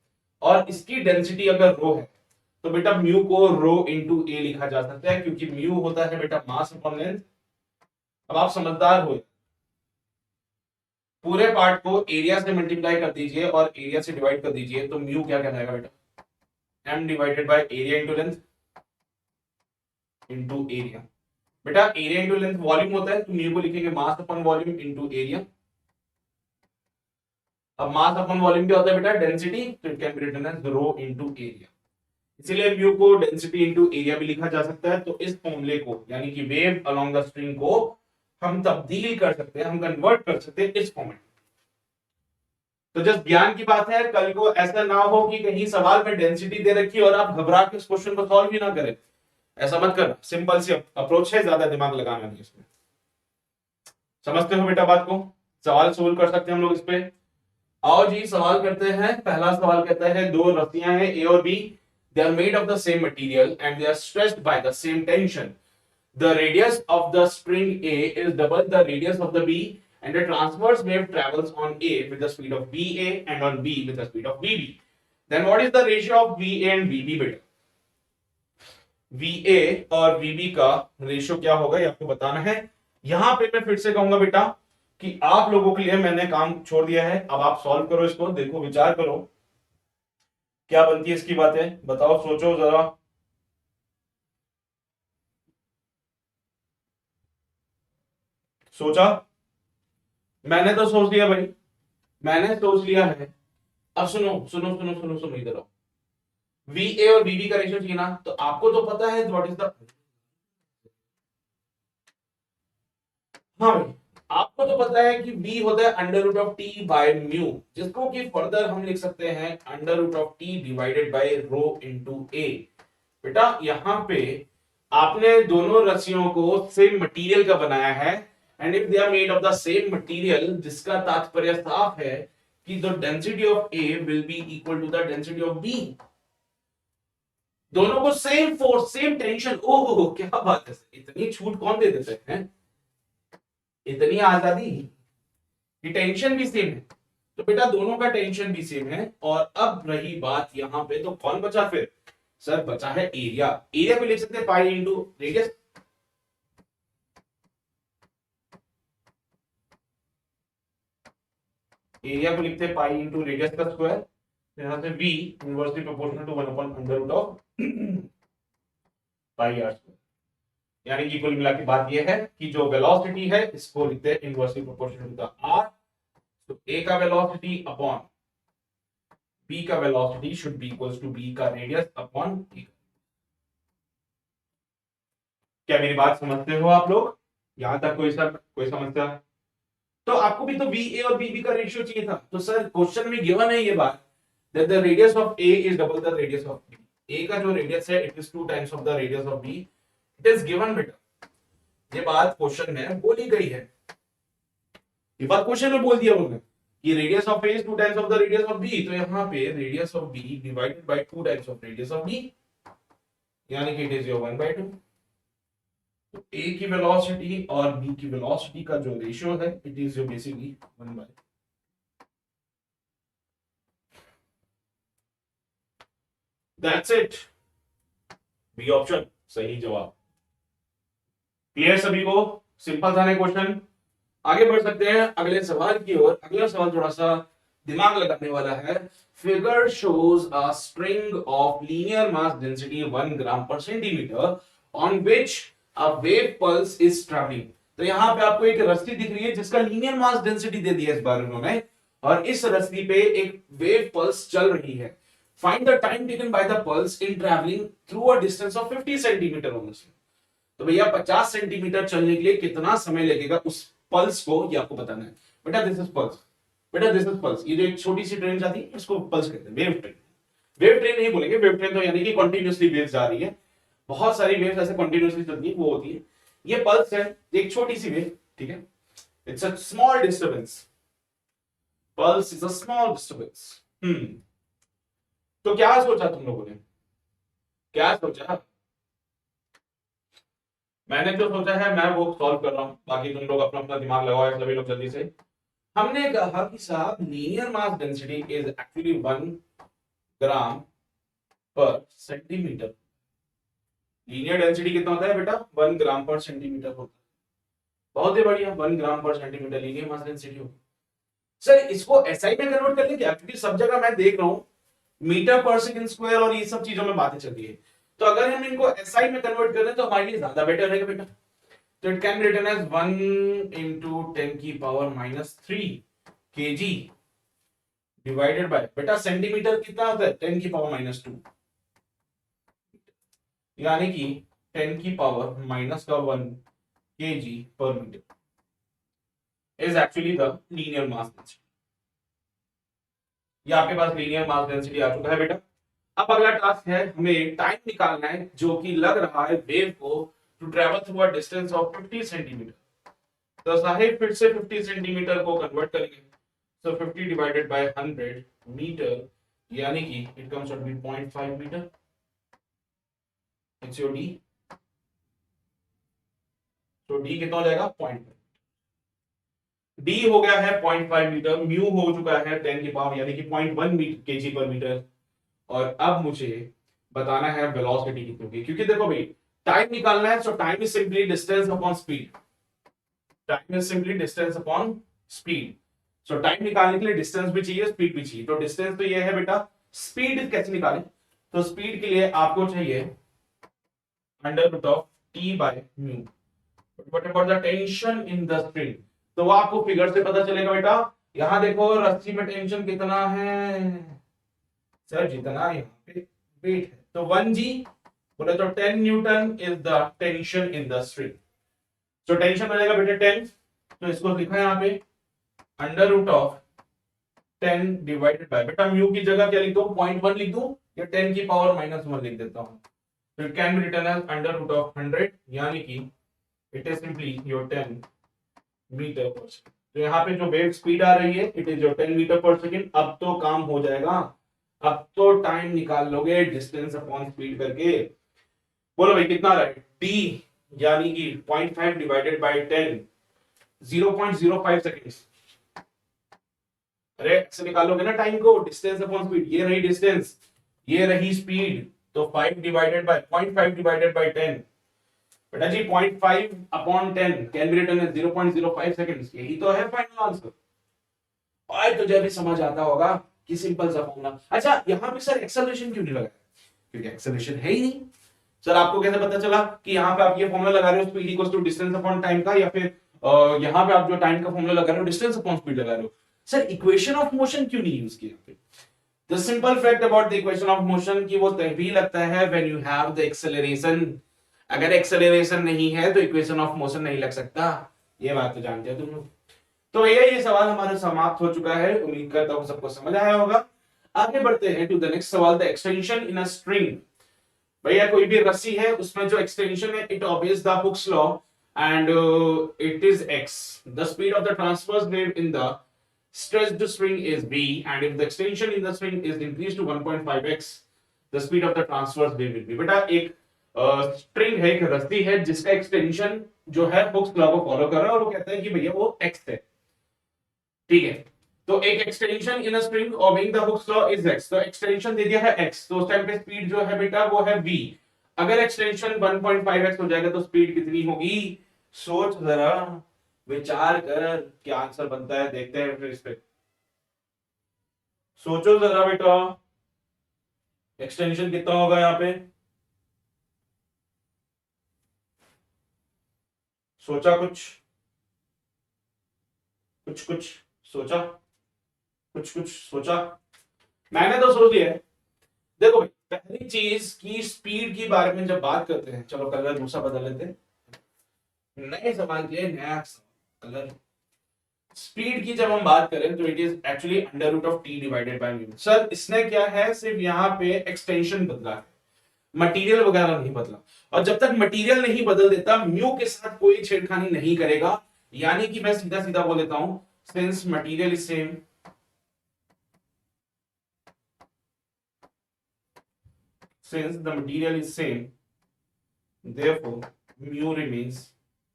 और इसकी डेंसिटी अगर रो है, तो बेटा म्यू को रो इंटू ए लिखा जा सकता है, क्योंकि म्यू होता है बेटा मास अपॉन लेंथ, अब आप समझदार हो, पूरे पार्ट को एरिया से मल्टीप्लाई कर दीजिए और एरिया से डिवाइड कर दीजिए, तो म्यू क्या कहलाएगा बेटा, m divided by area into length into area. बेटा एरिया इंटू लेंथ वॉल्यूम होता है, तो म्यू को लिखेंगे mass upon volume into area. अब मास अपॉन वॉल्यूम क्या होता है बेटा, डेंसिटी, तो it can be written as rho into area. इसीलिए म्यू को डेंसिटी इंटू एरिया भी लिखा जा सकता है। तो इस फॉर्मूले को, यानी कि वेव अलोंग द स्ट्रिंग को हम तब्दील कर सकते हैं, हम कन्वर्ट कर सकते हैं इस फॉर्मेट। तो जस्ट ज्ञान की बात है, कल को ऐसा ना हो कि कहीं सवाल में डेंसिटी दे रखी और आप घबरा के इस क्वेश्चन को सॉल्व भी ना करें। ऐसा मत करना, सिंपल सी अप्रोच है, ज्यादा दिमाग लगाना नहीं इसमें। समझते हो बेटा बात को? सवाल सोल्व कर सकते हैं हम लोग इस पे। आओ जी सवाल करते हैं। पहला सवाल कहता है दो रस्सियां हैं ए और B, they are made of the same material and they are stretched by the same tension. The radius of the string A is double the radius of the B, and the transverse wave travels on A with the speed of VA and on B with the speed of VB. Then what is the ratio of VA and VB बेटा? VA और VB का ratio क्या होगा ये आपको बताना है। यहां पे मैं फिर से कहूंगा बेटा कि आप लोगों के लिए मैंने काम छोड़ दिया है, अब आप सॉल्व करो इसको, देखो विचार करो क्या बनती है इसकी बातें, बताओ सोचो जरा। सोचा? मैंने तो सोच लिया भाई, मैंने सोच लिया है। अब सुनो सुनो सुनो सुनो सुनो, इधर आओ। वी ए और बीबी का रेशियो चाहिए ना, तो आपको तो पता है व्हाट इज द, हाँ भाई आपको तो पता है कि v होता है under root of T by mu, जिसको कि फर्दर हम लिख सकते हैं under root of T divided by rho into A. बेटा यहां पे आपने दोनों रस्सियों को सेम मटेरियल का बनाया है, and if they are made of the same material, जिसका तात्पर्य साफ है कि the density of A will be equal to the density of B. दोनों को सेम फोर्स सेम टेंशन, ओहो क्या बात है, इतनी छूट कौन दे देते हैं, इतनी आजादी कि टेंशन भी सेम है। तो बेटा दोनों का टेंशन भी सेम है। और अब रही बात यहां पे, तो कौन बचा फिर? सर बचा है एरिया। एरिया को लिख सकते हैं पाई इंटू रेडियस, एरिया को लिखते हैं पाई इंटू रेडियस का स्क्वायर, यहां से v inversely proportional to 1 upon under root of pi r square. यानी कि कुल मिला के बात यह है कि जो वेलोसिटी है इसको लिखते हैं inversely proportional to the r। तो a का वेलोसिटी अपॉन b का velocity should be equals to b का रेडियस अपॉन a। क्या मेरी बात समझते हो आप लोग? यहां तक कोई समस्या? तो आपको भी तो VA और BB का रेशियो चाहिए था, तो सर क्वेश्चन में गिवन है ये बात that the radius of A is double the radius of B। A का जो रेडियस है it is 2 times of the radius of B, it is given बेटा। ये बात क्वेश्चन में बोली गई है, ये बात क्वेश्चन में बोल दिया उन्होंने कि radius of A is 2 times of the radius of B, तो यहाँ पे radius of B divided bye 2 times of radius of B, यानी कि it is your 1/2। तो A की वेलोसिटी और B की वेलोसिटी का जो रेशियो है इट इज जो basically 1/2। That's it, B option सही जवाब। क्लियर सभी को? सिंपल था ना क्वेश्चन। आगे बढ़ सकते हैं अगले सवाल की ओर। अगला सवाल थोड़ा सा दिमाग लगाने वाला है। Figure shows a string of linear mass density 1 ग्राम पर centimetre on which a wave pulse is travelling. तो यहां पे आपको एक रस्सी दिख रही है जिसका लीनियर मास डेंसिटी दे दिया इस बार उन्होंने, और इस रस्सी पे एक वेव पल्स चल रही है। Find the time taken by the pulse in travelling through a distance of 50 centimetre on the string. तो भैया 50 सेंटीमीटर चलने के लिए कितना समय लगेगा उस पल्स को, ये आपको बताना है। बेटा दिस इज पल्स, बेटा दिस इज पल्स। ये जो एक छोटी सी ट्रेन जाती है इसको पल्स कहते हैं, वेव ट्रेन। वेव ट्रेन नहीं बोलेंगे, वेव ट्रेन तो यानी कि कंटिन्यूअसली वेव्स जा रही है, बहुत सारी वेव्स ऐसे कंटिन्यूअसली चलती है, वो होती है। ये पल्स है, एक छोटी सी वेव, ठीक है। It's a small disturbance, pulse is a small disturbance. तो क्या सोचा तुम लोगों ने, क्या सोचा? मैंने जो सोचा है मैं वो सॉल्व कर रहा हूं, बाकी तुम लोग अपना अपना दिमाग लगाओ सभी लोग जल्दी से। हमने कहा कि साहब linear mass density is actually 1 ग्राम पर सेंटीमीटर। लीनियर डेंसिटी कितना होता है बेटा? 1 ग्राम पर सेंटीमीटर होता है। बहुत ही बढ़िया, 1 ग्राम पर सेंटीमीटर लीनियर मास डेंसिटी हो। सर इसको एसआई में कन्वर्ट कर ले क्या, क्योंकि सब जगह मैं देख रहा हूँ मीटर पर सेकंड स्क्वायर और ये सब चीजों में बातें चल रही है। तो अगर हम इनको एसआई में कन्वर्ट करें तो हमारे लिए ज्यादा बेटर रहेगा बेटा। तो it can written as 1 × 10⁻³ kg divided by, बेटा सेंटीमीटर कितना होता है 10⁻², यानी कि 10⁻⁻1 kg per meter is actually the linear mass density। ये आपके पास लीनियर मास डेंसिटी आ चुका है बेटा। अब अगला टास्क है, हमें टाइम निकालना है जो कि लग रहा है वेव को to travel through a distance of 50 centimetre. तो साहिब फिर से 50 सेंटीमीटर को कन्वर्ट करेंगे। सो 50 डिवाइडेड बाय 100 मीटर, यानी कि it comes out to be 0.5 metre. It's your D. तो डी कितना हो जाएगा 0.5। डी हो गया है 0.5 मीटर, म्यू हो चुका है 10 की पावर यानी कि 0.1 केजी पर मीटर। और अब मुझे बताना है वेलोसिटी कितनी होगी, क्योंकि देखो भाई टाइम निकालना है। सो time is simply distance upon speed. Time is simply distance upon speed. So time निकालने के लिए डिस्टेंस भी चाहिए, स्पीड भी चाहिए। तो डिस्टेंस तो ये है बेटा, स्पीड कैसे निकालें? तो स्पीड के लिए आपको चाहिए √T/μ। What about the tension in the spring? तो वो आपको फिगर से पता चलेगा बेटा। यहां देखो रस्सी में टेंशन कितना है सर, जितना यहाँ पे वेट है। तो 1g बोले तो 10 Newton is the tension in the string. तो टेंशन हो जाएगा बेटा 10। तो इसको लिखा है यहाँ पे √10 डिवाइडेड बाय, बेटा म्यू की जगह क्या लिख दो 0.1 लिख दो या 10⁻⁻1 लिख देता हूं। तो it can be written as √100, यानी कि it is simply your 10 metre per second. तो यहाँ पे जो वेव स्पीड आ रही है it is your 10 metre per second. अब तो काम हो जाएगा, अब तो टाइम निकाल लोगे डिस्टेंस अपॉन स्पीड करके। बोलो भाई कितना रहा है डी, यानी कि 0.5 डिवाइडेड बाय 10, 0.05 सेकंड्स। अरे ऐसे निकालोगे ना टाइम को, डिस्टेंस अपॉन स्पीड। ये रही डिस्टेंस, ये रही स्पीड, तो 5 डिवाइडेड बाय 0.5 डिवाइडेड बाय 10, बेटा जी 0.5 upon 10 can be written as 0.05 seconds. यही तो है फाइनल आंसर। और तुझे भी समझ आता होगा कि सिंपल सा फॉर्मूला। अच्छा यहाँ पे सर एक्सेलरेशन क्यों नहीं लगाया? क्योंकि एक्सेलरेशन है ही नहीं। सर आपको कैसे पता चला कि यहाँ पे आप ये फॉर्मूला लगा रहे हो speed equals to distance upon time का, या फिर यहाँ पे आप जो टाइम का फॉर्मूला लगा रहे हो डिस्टेंस अपॉन स्पीड लगा रहे हो? सर इक्वेशन ऑफ मोशन क्यों नहीं यूज किया? The simple fact about the equation of motion कि वो तभी लगता है when you have the acceleration. अगर एक्सेलरेशन नहीं है तो इक्वेशन ऑफ मोशन नहीं लग सकता। ये बात तो जानते हो तुम लोग। तो भैया ये सवाल हमारा समाप्त हो चुका है, उम्मीद करता हूं सबको समझ आया होगा। आगे बढ़ते हैं टू द नेक्स्ट सवाल, the extension in a string. भैया कोई भी रस्सी है उसमें जो एक्सटेंशन है it obeys the Hooke's law and it is x। The speed of the transverse wave in the stretched string is v, and if the extension in the string is increased to 1.5x, the speed of the transverse wave will be। बेटा एक string है, एक रस्सी है जिसका extension जो है Hooke's law को फॉलो कर रहा है और वो कहता है कि भैया वो x है, ठीक है। तो एक extension in a string obeying the Hooke's law is x। तो एक्सटेंशन दे दिया है x, तो उस टाइम पे स्पीड जो है बेटा वो है v। अगर एक्सटेंशन 1.5x हो जाएगा तो स्पीड कितनी होगी? सोच जरा, विचार कर, क्या आंसर बनता है देखते हैं फिर इस पे। सोचो जरा बेटा, एक्सटेंशन कितना होगा यहाँ पे? सोचा कुछ कुछ कुछ सोचा, कुछ कुछ सोचा? मैंने तो सोच लिया है। देखो भाई पहली चीज की स्पीड के बारे में जब बात करते हैं, चलो कलर दूसरा बदल लेते हैं, नए सवाल के लिए नया कलर। स्पीड की जब हम बात करें तो it is actually √T divided by mu. Sir इसने क्या है, सिर्फ यहाँ पे एक्सटेंशन बदला है, मटेरियल वगैरह नहीं बदला। और जब तक मटेरियल नहीं बदल देता म्यू के साथ कोई छेड़खानी नहीं करेगा। यानी कि मैं सीधा सीधा बोल देता हूं, since material is same, since the material is same, therefore mu remains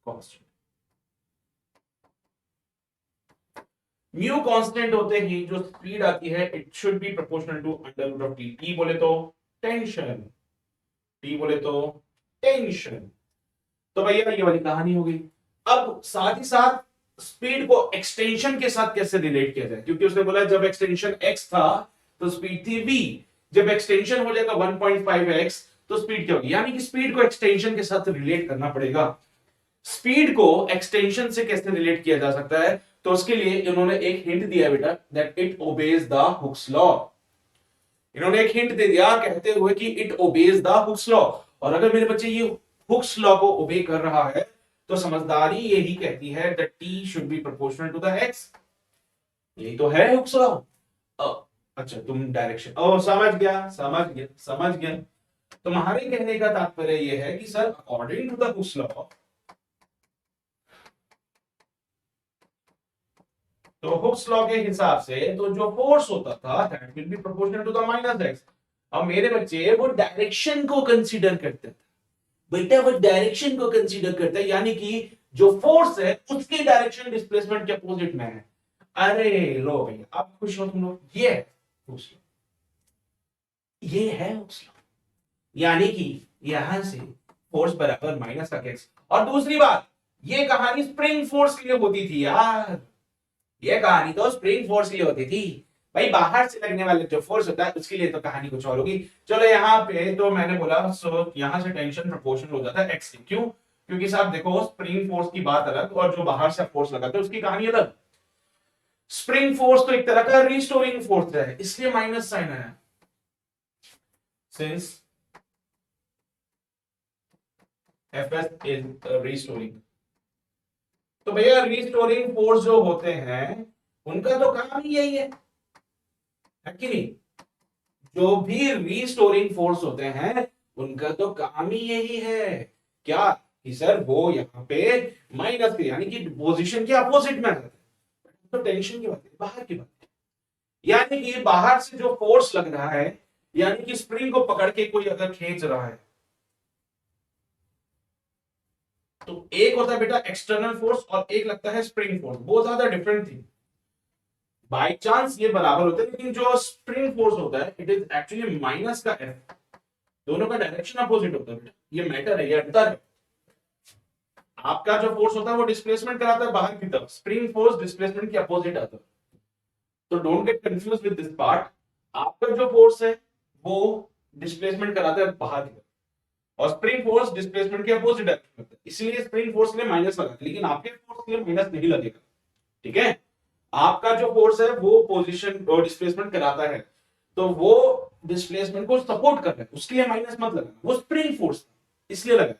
constant। Mu constant होते ही जो स्पीड आती है it should be proportional to √T। T बोले तो टेंशन, T बोले तो टेंशन। तो भैया ये वाली कहानी हो गई। अब साथ ही साथ स्पीड को एक्सटेंशन के साथ कैसे रिलेट किया जाए, क्योंकि उसने बोला जब एक्सटेंशन x था तो स्पीड थी v, जब एक्सटेंशन हो जाएगा 1.5x तो स्पीड क्या होगी, यानी कि स्पीड को एक्सटेंशन के साथ रिलेट करना पड़ेगा। स्पीड को एक्सटेंशन से कैसे रिलेट किया जा सकता है, तो उसके लिए इन्होंने एक हिंट दिया बेटा, that it obeys the Hooke's law. इन्होंने एक हिंट दे दिया कहते हुए कि it obeys the Hooke's law, और अगर मेरे बच्चे ये हुक्स लॉ को ओबे कर रहा है तो समझदारी यही कहती है that t should be proportional to the x। यही तो है हुक्स लॉ। अच्छा तुम डायरेक्शन, ओ समझ गया समझ गया समझ गया। तुम्हारे कहने का तात्पर्य यह है कि sir according to the Hooke's law, तो हुक्स लॉ के हिसाब से तो जो फोर्स होता था that will be proportional to the minus x। अब मेरे बच्चे वो डायरेक्शन को कंसीडर करते थे बेटा, वो डायरेक्शन को कंसीडर करता है, यानी कि जो फोर्स है उसकी डायरेक्शन डिस्प्लेसमेंट के अपोजिट में है। अरे लो भैया आप खुश हो तुम लोग, ये है हुक्स लॉ, ये है हुक्स लॉ, यानी कि यहां से फोर्स बराबर माइनस का x। और दूसरी बात, ये कहानी स्प्रिंग फोर्स के लिए होती थी यार, ये कहानी तो स्प्रिंग फोर्स के लिए होती थी भाई, बाहर से लगने वाले जो फोर्स होता है उसके लिए तो कहानी कुछ और होगी। चलो यहाँ पे तो मैंने बोला सो यहाँ से टेंशन प्रोपोर्शनल हो जाता है x से, क्यों, क्योंकि साहब देखो स्प्रिंग फोर्स की बात अलग और जो बाहर से फोर्स लगाते हैं उसकी कहानी अलग। स्प्रिंग फोर्स तो एक तरह का रिस्टोरिंग फोर्स है, इसलिए माइनस साइन है, सिंस Fs इज रिस्टोरिंग। तो भैया रिस्टोरिंग फोर्स जो होते हैं उनका तो काम ही यही है कि नहीं, जो भी रिस्टोरिंग फोर्स होते हैं उनका तो काम ही यही है, क्या कि सर वो यहाँ पे माइनस के यानी कि पोजीशन के अपोजिट में रहता है। तो टेंशन की बात है, बाहर की बात है, यानी कि बाहर से जो फोर्स लग रहा है, यानी कि स्प्रिंग को पकड़ के कोई अगर खींच रहा है, तो एक होता है बेटा एक्सटर्नल फोर्स और एक लगता है स्प्रिंग फोर्स, बहुत ज्यादा डिफरेंट थी। बाय चांस ये बराबर होते हैं, लेकिन जो स्प्रिंग फोर्स होता है इट इज एक्चुअली माइनस का एफ, दोनों का डायरेक्शन अपोजिट होता है बेटा, ये मैटर है, ये अंतर है। आपका जो फोर्स होता है वो डिस्प्लेसमेंट कराता है बाहर की तरफ, स्प्रिंग फोर्स डिस्प्लेसमेंट के अपोजिट आता है, तो don't get confuse with this part. आपका जो फोर्स है वो डिस्प्लेसमेंट कराता है बाहर की तरफ और स्प्रिंग फोर्स डिस्प्लेसमेंट के अपोजिट एक्ट करता है, इसलिए स्प्रिंग फोर्स के लिए माइनस लगा, लेकिन आपके फोर्स के लिए माइनस नहीं लगेगा। ठीक है, आपका जो फोर्स है वो पोजीशन और डिस्प्लेसमेंट कराता है, तो वो डिस्प्लेसमेंट को सपोर्ट कर रहा है, उसके लिए माइनस मत लगाना, वो स्प्रिंग फोर्स इसलिए लगा।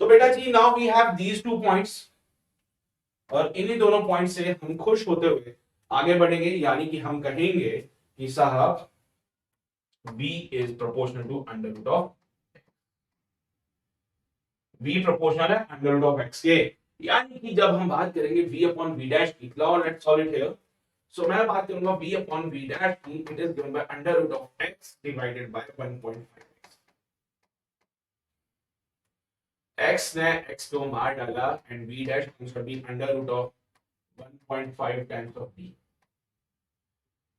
तो बेटा जी now we have these two points, और इन्हीं दोनों पॉइंट से हम खुश होते हुए आगे बढ़ेंगे, यानी कि हम कहेंगे कि साहब v is proportional to under root of, v proportional है अंडर रूट ऑफ x के, यानी कि जब हम बात करेंगे v अपॉन v डैश की, let's solve it here. So मैं बात करूंगा v अपॉन v डैश की, it is given by under root of x divided by 1.5। x ने x को मार डाला and v dash comes to be under root of 1.5 times of v।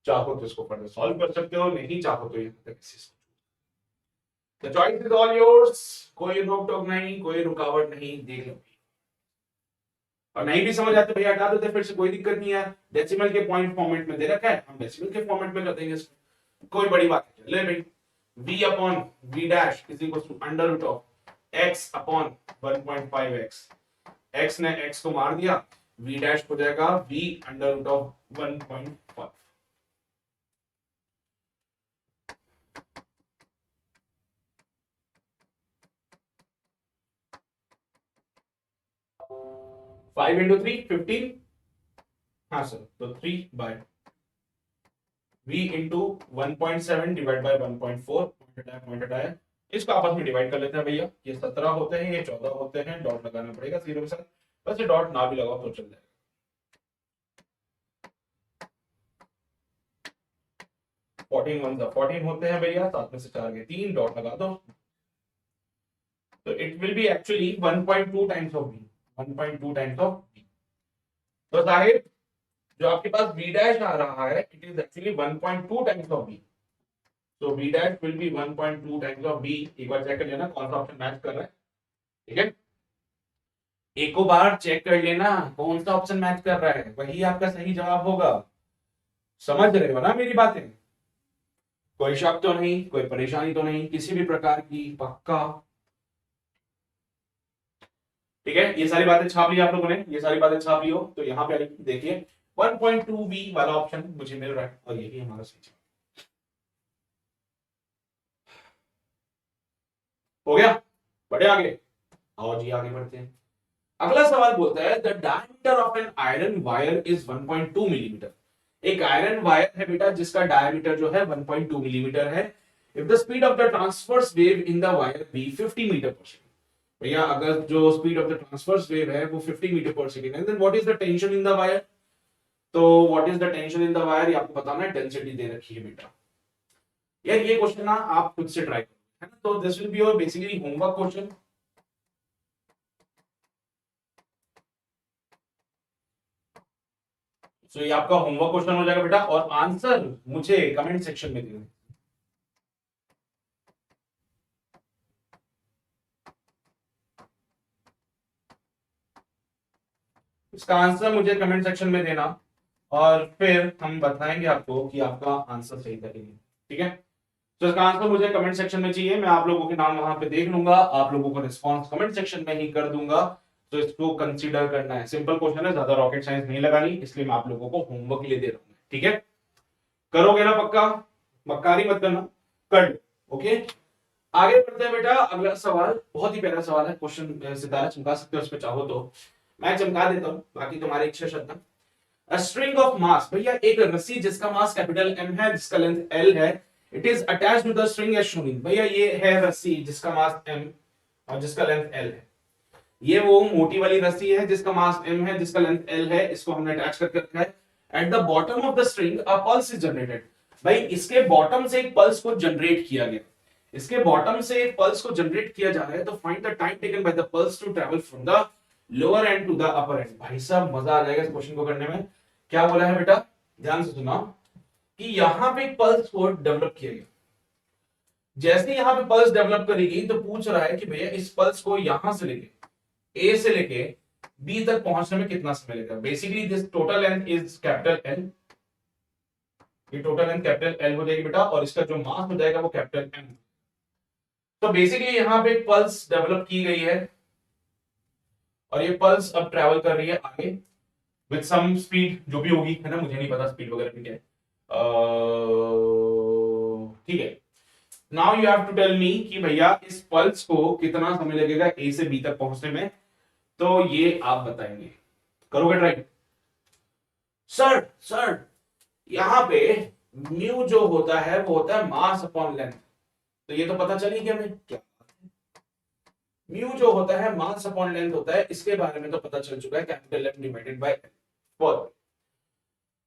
चाहो तो इसको फर्दर सॉल्व कर सकते हो, नहीं चाहो तो यहां तक इसी The choice is all yours, कोई रोक टोक नहीं, कोई रुकावट नहीं, देख लो। और नहीं भी समझ आते भैया हटा देते, फिर से कोई दिक्कत नहीं है, डेसिमल के पॉइंट फॉर्मेट में दे रखा है, हम डेसिमल के फॉर्मेट में कर देंगे इसको, कोई बड़ी बात नहीं। ले भाई v upon v dash is equal to under root of x upon 1.5x, x ने x को मार दिया, v डैश हो जाएगा v under root of 1.5। Five into three 15, हाँ सर, तो 3 by v into 1.7 divide by 1.4, point हटाया, इसको आपस में डिवाइड कर लेते हैं भैया, ये 17 होते हैं, ये 14 होते हैं, डॉट लगाना पड़ेगा जीरो के साथ, वैसे डॉट ना भी लगाओ तो चल जाएगा। 14 वन 14 होते हैं भैया, साथ में से 4 के 3, डॉट लगा दो, तो it will be actually 1.2 times of v, 1.2 times of v। तो साहिब जो आपके पास v डैश आ रहा है it is actually 1.2 times of v, so v dash will be 1.2 times of v। एक बार चेक कर लेना कौन सा ऑप्शन मैच कर रहा है, ठीक है। एक को बार चेक कर लेना कौन सा ऑप्शन मैच कर रहा है, वही आपका सही जवाब होगा। समझ रहे हो ना मेरी बातें? कोई शक तो नहीं, कोई परेशानी तो नहीं किसी भी प्रकार की? पक्का? ठीक है, ये सारी बातें छाप ली आप लोगों ने, ये सारी बातें छाप ली हो तो यहाँ पे आएगी देखिए 1.2b वाला ऑप्शन मुझे मिल रहा है और यही हमारा सही जवाब हो गया। बढ़े आगे, आओ जी आगे बढ़ते हैं। अगला सवाल बोलता है the diameter of an iron wire is 1.2 millimetre. एक आयरन वायर है बेटा जिसका डायमीटर जो है 1.2 मिलीमीटर है। If the speed of the transverse wave in the wire be 50 metre per second. भैया अगर जो speed of the transverse wave है वो 50 मीटर पर सेकंड है, then what is the tension in the wire? तो what is the tension in the wire, ये आपको बताना है, डेंसिटी दे रखी है बेटा। यार ये क्वेश्चन ना आप खुद से ट्राई करो, है ना? तो this will be your basically homework question. तो ये आपका होमवर्क क्वेश्चन हो जाएगा बेटा और आंसर मुझे कमेंट सेक्शन में देना। इसका आंसर मुझे कमेंट सेक्शन में देना और फिर हम बताएंगे आपको कि आपका आंसर सही था कि नहीं। ठीक है, तो इसका आंसर मुझे कमेंट सेक्शन में चाहिए, मैं आप लोगों के नाम वहां पे देख लूंगा, आप लोगों को रिस्पॉन्स कमेंट सेक्शन में ही कर दूंगा। तो इसको कंसीडर करना है, सिंपल क्वेश्चन है, ज्यादा रॉकेट साइंस नहीं लगानी, इसलिए मैं आप लोगों को होमवर्क के लिए दे रहा हूँ। ठीक है, करोगे ना पक्का? मक्कारी मत करना, कर लो। ओके, आगे बढ़ते हैं बेटा। अगला सवाल बहुत ही प्यारा सवाल है, क्वेश्चन सितारा चमका सकते हो उस पर चाहो तो, मैं चमका देता हूँ, बाकी तुम्हारी इच्छा श्रद्धा। A string of mass, भैया एक रस्सी जिसका मास कैपिटल M है जिसका लेंथ L है, it is attached to the string as shown. भैया ये है रस्सी जिसका मास M और जिसका लेंथ L है। ये वो मोटी वाली रस्सी है जिसका मास M है जिसका लेंथ L है, इसको हमने अटैच करके रखा है। At the bottom of the string a pulse is generated. भाई इसके बॉटम से एक पल्स को जनरेट किया गया, इसके बॉटम से एक पल्स को जनरेट किया जा रहा है, तो find the time taken by the pulse to travel from the lower end to the upper end. भाई साहब मजा आ जाएगा इस क्वेश्चन को करने में। क्या बोला है बेटा, ध्यान से सुना, कि यहां पे पल्स को डेवलप किया गया, जैसे यहां पे पल्स डेवलप करी गई तो पूछ रहा है कि भैया इस पल्स को यहां से लेके ए से लेके बी तक पहुंचने में कितना समय लगेगा। Basically this total length is capital L, ये टोटल लेंथ कैपिटल एल हो जाएगी बेटा और इसका जो मास हो जाएगा वो कैपिटल एम। तो बेसिकली यहां पे पल्स डेवलप की गई है और ये पल्स अब ट्रेवल कर रही है आगे विद सम स्पीड जो भी होगी, है ना, मुझे नहीं पता स्पीड वगैरह की क्या है। ठीक है, now you have to tell me कि भैया इस पल्स को कितना समय लगेगा ए से बी तक पहुंचने में, तो ये आप बताएंगे। करोगे ट्राई? सर सर यहां पे म्यू जो होता है वो होता है मास अपॉन लेंथ, तो ये तो पता चली कि हमें क्या म्यू जो होता है मास अपॉन लेंथ होता है, इसके बारे में तो पता चल चुका है, capital M divided by L.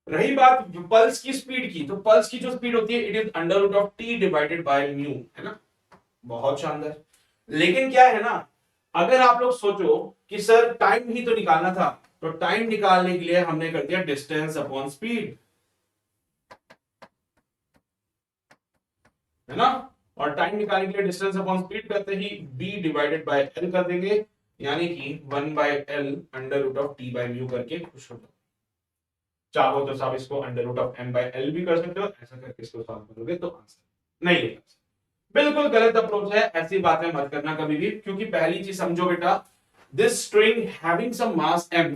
रही बात पल्स की स्पीड की, तो पल्स की जो स्पीड होती है it is under root of T divided by mu, है ना, बहुत शानदार। लेकिन क्या है ना, अगर आप लोग सोचो कि सर टाइम ही तो निकालना था, तो टाइम निकालने के लिए हमने कर दिया डिस्टेंस अपॉन स्पीड, है ना, और टाइम निकालने के लिए डिस्टेंस अपॉन स्पीड करते ही b डिवाइडेड बाय l कर देंगे, यानी कि 1 by l under root of T by mu करके खुश हो जाओ। चाहो तो साहब इसको under root of m by l भी कर सकते हो, ऐसा करके इसको सॉल्व करोगे तो आंसर नहीं है। बिल्कुल गलत अप्रोच है, ऐसी बातें मत करना कभी भी, क्योंकि पहली चीज समझो बेटा, this string having some mass m,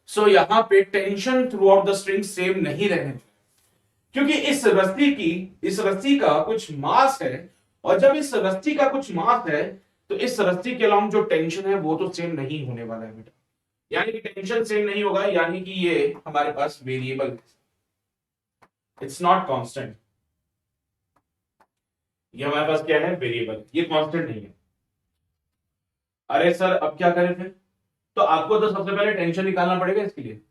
so यहां पे tension throughout the string same नहीं रहने, क्योंकि इस रस्सी का कुछ मास है, और जब इस रस्सी का कुछ मास है तो इस रस्सी के अलावा जो टेंशन है वो तो सेम नहीं होने वाला है बेटा, यानी कि टेंशन सेम नहीं होगा, यानी कि ये हमारे पास वेरिएबल है, इट्स नॉट कांस्टेंट। ये हमारे पास क्या है, वेरिएबल, ये कांस्टेंट नहीं है। अरे सर अब क्या करें फिर? तो आपको तो सबसे पहले टेंशन निकालना पड़ेगा, इसके लिए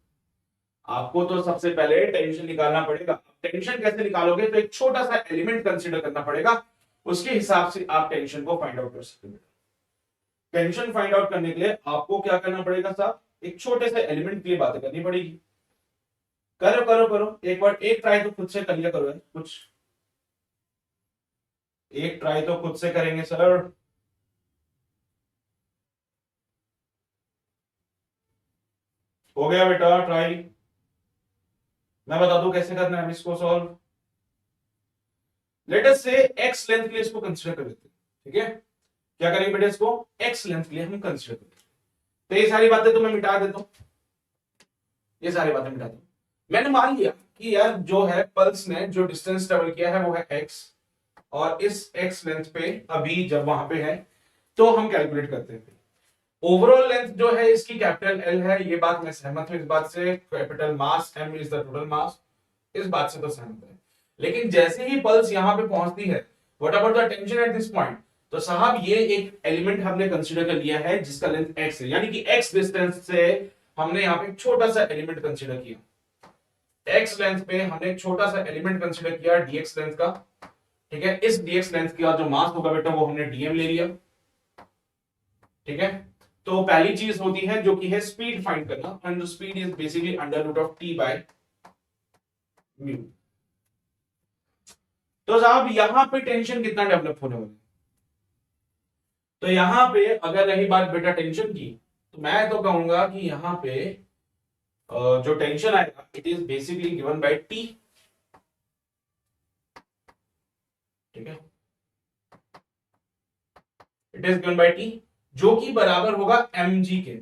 आपको तो सबसे पहले टेंशन निकालना पड़ेगा। टेंशन कैसे निकालोगे, तो एक छोटा सा एलिमेंट कंसीडर करना पड़ेगा, उसके हिसाब से आप टेंशन को फाइंड आउट कर सकते हैं। टेंशन फाइंड आउट करने के लिए आपको क्या करना पड़ेगा साहब, एक छोटे से एलिमेंट के लिए बातें करनी पड़ेगी। करो करो करो, एक बार एक ट्राई तो खुद से कर लिया करो, कुछ एक ट्राई तो खुद से करेंगे सर। हो गया बेटा ट्राई। मैं बता दूं कैसे करना है इसको सॉल्व। लेट अस से एक्स लेंथ के लिए इसको कंसीडर कर लेते हैं, ठीक है। क्या करेंगे बेटा, इसको एक्स लेंथ के लिए हम कंसीडर करेंगे। तो ये सारी बातें तो मैं मिटा देता हूं, ये सारी बातें मिटा दूं। मैंने मान लिया कि यार जो है पल्स ने जो डिस्टेंस ट्रेवल किया है वो है एक्स, और इस एक्स लेंथ पे अभी जब वहां पे है तो हम कैलकुलेट करते हैं। ओवरऑल लेंथ जो है इसकी कैपिटल एल है, ये बात मैं सहमत हूं इस बात से। Capital mass M is the total mass, इस बात से तो सहमत है। लेकिन जैसे ही पल्स यहां पे पहुंचती है, what about the tension at this point. तो साहब ये एक एलिमेंट हमने कंसीडर कर लिया है जिसका लेंथ एक्स है, यानी कि एक्स डिस्टेंस से हमने यहां पे एक छोटा सा एलिमेंट कंसीडर किया। एक्स लेंथ पे हमने एक छोटा सा एलिमेंट कंसीडर किया डीएक्स लेंथ का, ठीक है। इस डीएक्स लेंथ का जो मास होगा बेटा वो हमने डीएम ले लिया, ठीक है। तो पहली चीज होती है जो कि है स्पीड फाइंड करना, and the speed is basically under root of T by mu. तो साहब यहां पे टेंशन कितना डेवलप होने वाला है। तो यहां पे अगर रही बात बेटा टेंशन की, तो मैं तो कहूंगा कि यहां पे जो टेंशन आएगा it is basically given by T, ठीक है। It is given bye T जो कि बराबर होगा mg के।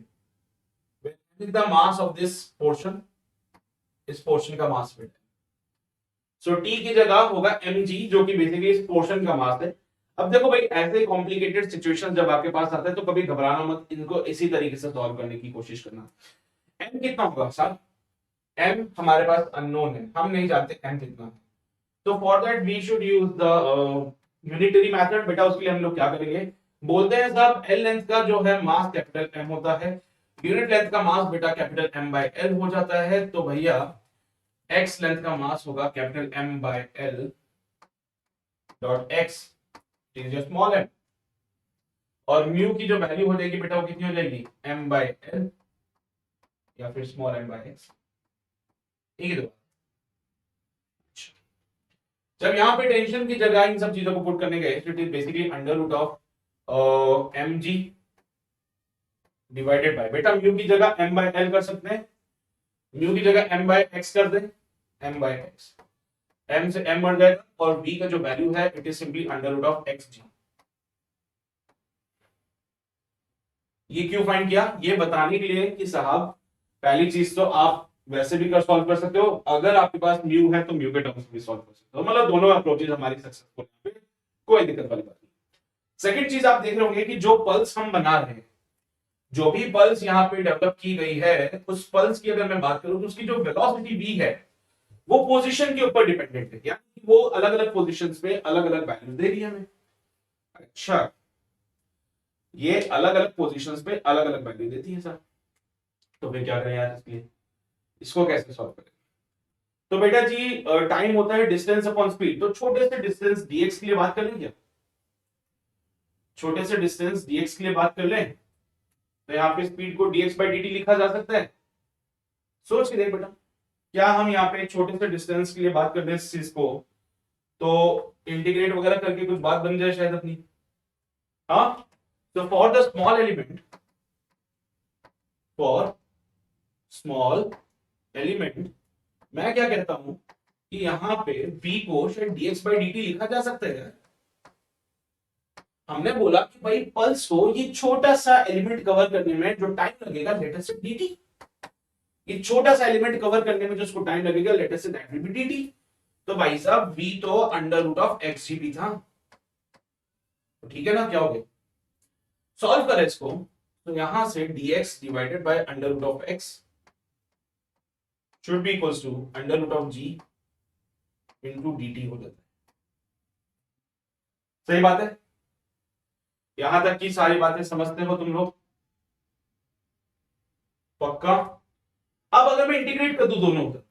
The mass of this portion, इस पोर्शन का मास बेटा। सो टी की जगह होगा mg जो कि बेसिकली इस पोर्शन का मास है। अब देखो भाई ऐसे कॉम्प्लिकेटेड सिचुएशन जब आपके पास आता है तो कभी घबराना मत, इनको इसी तरीके से सॉल्व करने की कोशिश करना। m कितना होगा सर, m हमारे पास अननोन है, हम नहीं जानते m कितना है। तो for that we should use the unitary method. बेटा उसके लिए हम लोग क्या करेंगे, बोलते हैं साहब एल लेंथ का जो है मास कैपिटल m होता है, यूनिट लेंथ का मास बेटा कैपिटल m बाय l हो जाता है। तो भैया x लेंथ का मास होगा capital m by l dot x is small m, और म्यू की जो वैल्यू हो जाएगी बेटा वो कितनी हो जाएगी m बाय l या फिर स्मॉल m बाय x, ठीक है। तो जब यहाँ पे टेंशन की जगह इन सब चीजों को पुट करने गए, it is basically under root of mg divided by, बेटा म्यू की जगह m बाय l कर सकते हैं, म्यू की जगह m बाय x कर दें, m बाय x, m से m बढ़ जाएगा, और v का जो वैल्यू है it is simply under root of xg। ये क्यों फाइंड किया, ये बताने के लिए कि साहब पहली चीज तो आप वैसे भी कर सॉल्व कर सकते हो, अगर आपके पास म्यू है तो म्यू के टर्म्स में भी सॉल्व कर सकते हो, मतलब दोनों अप्रोचेज हमारी सक्सेसफुल है, कोई दिक्कत वाली बात नहीं। सेकंड चीज आप देख रहे होंगे कि जो पल्स हम बना रहे हैं, जो भी पल्स यहाँ पे डेवलप की गई है, उस पल्स की अगर मैं बात करूं तो उसकी जो वेलोसिटी v है वो पोजीशन के ऊपर डिपेंडेंट है, यानी वो अलग अलग पोजीशंस पे अलग अलग वैल्यूज दे रही है हमें। अच्छा, ये अलग अलग पोजीशंस पे अलग अलग वैल्यू देती है सर, तो फिर क्या करें यार इसके लिए, इसको कैसे सॉल्व करें। तो बेटा जी टाइम होता है डिस्टेंस अपॉन स्पीड, तो छोटे से डिस्टेंस dx के लिए बात कर लें क्या, छोटे से डिस्टेंस dx के लिए बात कर लें। तो यहाँ पे स्पीड को dx by dt लिखा जा सकता है। सोच के देख बेटा, क्या हम यहाँ पे छोटे से डिस्टेंस के लिए बात कर रहे हैं इस चीज को, तो इंटीग्रेट वगैरह करके कुछ बात बन जाए शायद अपनी। हाँ, तो for the small element, for small element मैं क्या कहता हूं कि यहां पे v को शायद dx by dt लिखा जा सकता है। हमने बोला कि भाई पल्स को ये छोटा सा एलिमेंट कवर करने में जो टाइम लगेगा लेट अस से dt, ये छोटा सा एलिमेंट कवर करने में जो उसको टाइम लगेगा let us say that will B dt। तो भाई साहब v तो अंडर रूट ऑफ एक्स जी भी था, तो ठीक है ना, क्या हो गया, सॉल्व करें इसको। तो यहां से dx divided by under root of x should be equals to under root of g into dt हो जाता है। सही बात है, यहां तक की सारी बातें समझते हो तुम लोग, पक्का। अब अगर मैं इंटीग्रेट कर दूं दोनों उधर,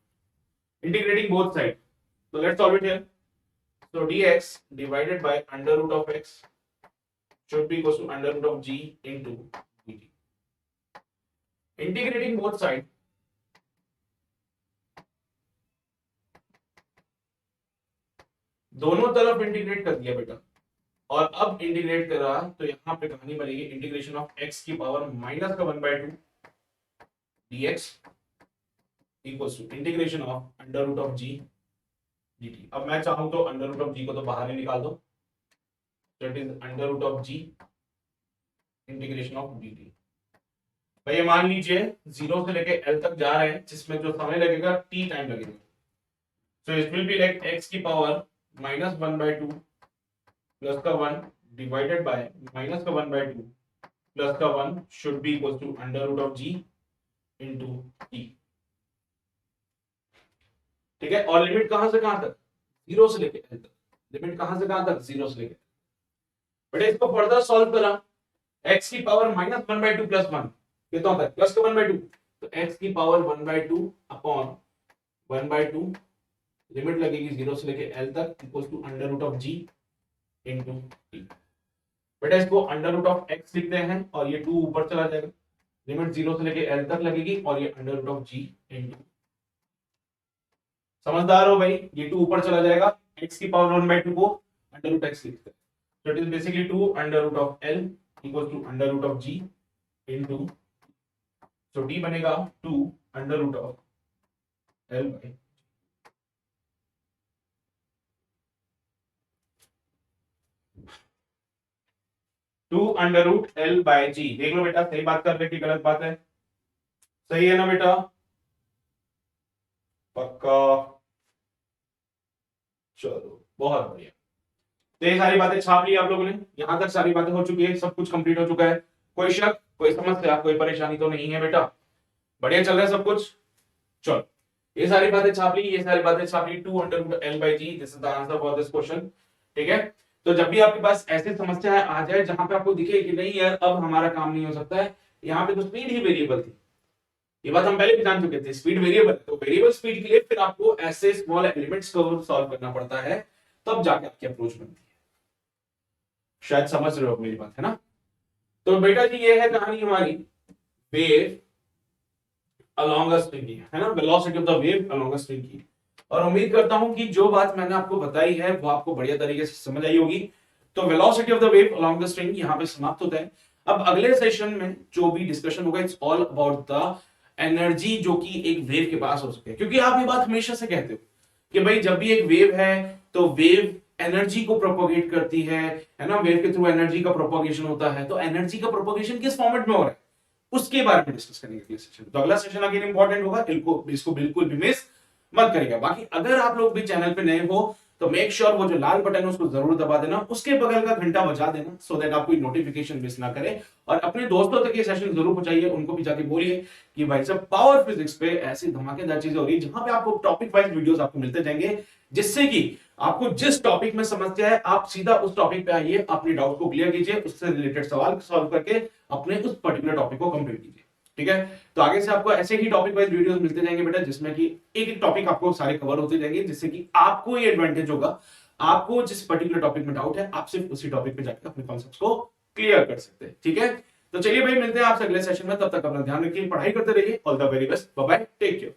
इंटीग्रेटिंग बोथ साइड, तो let's solve it here. so dx divided by under root of x should be equals to under root of g into dt. Integrating both side, दोनों तरफ इंटीग्रेट कर दिया बेटा, और अब इंटीग्रेट कर रहा तो यहां पे कहानी बनेगी इंटीग्रेशन ऑफ x की पावर माइनस का 1/2 dx equals to integration of under root of g dt। अब मैं चाहूं तो अंडर रूट ऑफ जी को तो बाहर ही निकाल दो, that is under root of g integration of dt। भाई ये मान लीजिए 0 से लेके l तक जा रहे हैं, जिसमें जो समय लगेगा t टाइम लगेगा। So it will be like x की पावर -1/2 प्लस का 1 डिवाइडेड बाय माइनस का 1/2 प्लस का 1 should be equal to under root of g into t। ठीक है, और लिमिट कहां से कहां तक? 0 से लेके l तक। लिमिट कहां से कहां तक? 0 से लेके। बेटा इसको फर्दर सॉल्व करा, x की पावर -1/2 प्लस 1 कितना होता है? प्लस का 1/2, तो x की पावर 1/2 अपॉन 1/2 लिमिट लगेगी 0 से लेके l तक equals to under root of g into t। बेटा इसको अंडर रूट ऑफ x लिखते हैं और ये 2 ऊपर चला जाएगा, लिमिट 0 से लेके l तक लगेगी और ये under root of g into. समझदार हो भाई? ये 2 ऊपर चला जाएगा, x की पावर 1/2 को अंडर रूट x लिखते हैं, so it is basically 2 under root of l equals to under root of g into, so d बनेगा 2 under root of l by 2 under root l by g। देख लो बेटा, सही बात कर रहे कि गलत बात है? सही है ना बेटा? पक्का? चलो बहुत बढ़िया। तो ये सारी बातें छाप ली आप लोगों ने, यहां तक सारी बातें हो चुकी है, सब कुछ कंप्लीट हो चुका है। कोई शक, कोई समस्या, कोई परेशानी तो नहीं है बेटा? बढ़िया चल रहा है सब कुछ? चलो ये सारी बातें छाप ली, ये सारी बातें छाप ली। 2 under root l by g, this is the answer for this question. ठीक है, तो जब भी आपके पास ऐसी समस्या आ जाए जहां पे आपको दिखे कि नहीं यार अब हमारा काम नहीं हो सकता है, यहाँ पे तो स्पीड ही वेरिएबल थी, ये बात हम पहले भी जान चुके थे, स्पीड वेरिएबल, तो वेरिएबल स्पीड के लिए फिर आपको ऐसे स्मॉल एलिमेंट्स को सॉल्व करना पड़ता है, तब जाके आपकी अप्रोच बनती है। शायद समझ रहे हो मेरी बात, है ना? तो बेटा जी ये है कहानी हमारी वेव अलोंग अ स्ट्रिंग की, है ना, velocity of the wave along a string की। और उम्मीद करता हूं कि जो बात मैंने आपको बताई है वो आपको बढ़िया तरीके से समझ आई होगी। तो velocity of the wave along the string यहां पे समाप्त होता है। अब अगले सेशन में जो भी डिस्कशन होगा, it's all about the energy जो कि एक वेव के पास हो सकती है, क्योंकि आप ये बात हमेशा से कहते हो कि भाई जब भी एक वेव है तो वेव एनर्जी को प्रोपोगेट करती है ना, वेव के थ्रू एनर्जी का प्रोपोगेशन होता है। तो एनर्जी का प्रोपोगेशन किस फॉर्मेट में हो रहा है उसके बारे में डिस्कस करेंगे अगले सेशन। तो अगला सेशन अगेन इंपॉर्टेंट होगा, इसको बिल्कुल भी मिस मत करिएगा। बाकी अगर आप लोग भी चैनल पे नए हो तो मेक श्योर वो जो लाल बटन है उसको जरूर दबा देना, उसके बगल का घंटा बजा देना, सो दैट आप कोई नोटिफिकेशन मिस ना करें। और अपने दोस्तों तक ये सेशन जरूर पहुंचाइए, उनको भी जाके बोलिए कि भाई साहब पावर फिजिक्स पे ऐसी धमाकेदार चीजें हो रही है जहां पे आपको टॉपिक वाइज वीडियोस आपको मिलते जाएंगे, जिससे कि आपको जिस टॉपिक में समस्या है आप सीधा उस टॉपिक पे आइए, अपने डाउट को क्लियर कीजिए, उससे रिलेटेड सवाल सॉल्व करके अपने उस पर्टिकुलर टॉपिक को कंप्लीट कीजिए। ठीक है, तो आगे से आपको ऐसे ही टॉपिक वाइज वीडियोस मिलते जाएंगे बेटा, जिसमें कि एक एक टॉपिक आपको सारे कवर होते जाएंगे, जिससे कि आपको ये एडवांटेज होगा, आपको जिस पर्टिकुलर टॉपिक में डाउट है आप सिर्फ उसी टॉपिक पे जाकर अपने कॉन्सेप्ट्स को क्लियर कर सकते हैं। ठीक है, तो चलिए भाई मिलते हैं आपसे अगले सेशन में, तब तक अपना ध्यान रखिए, पढ़ाई करते रहिए। All the very best, bye bye, take care.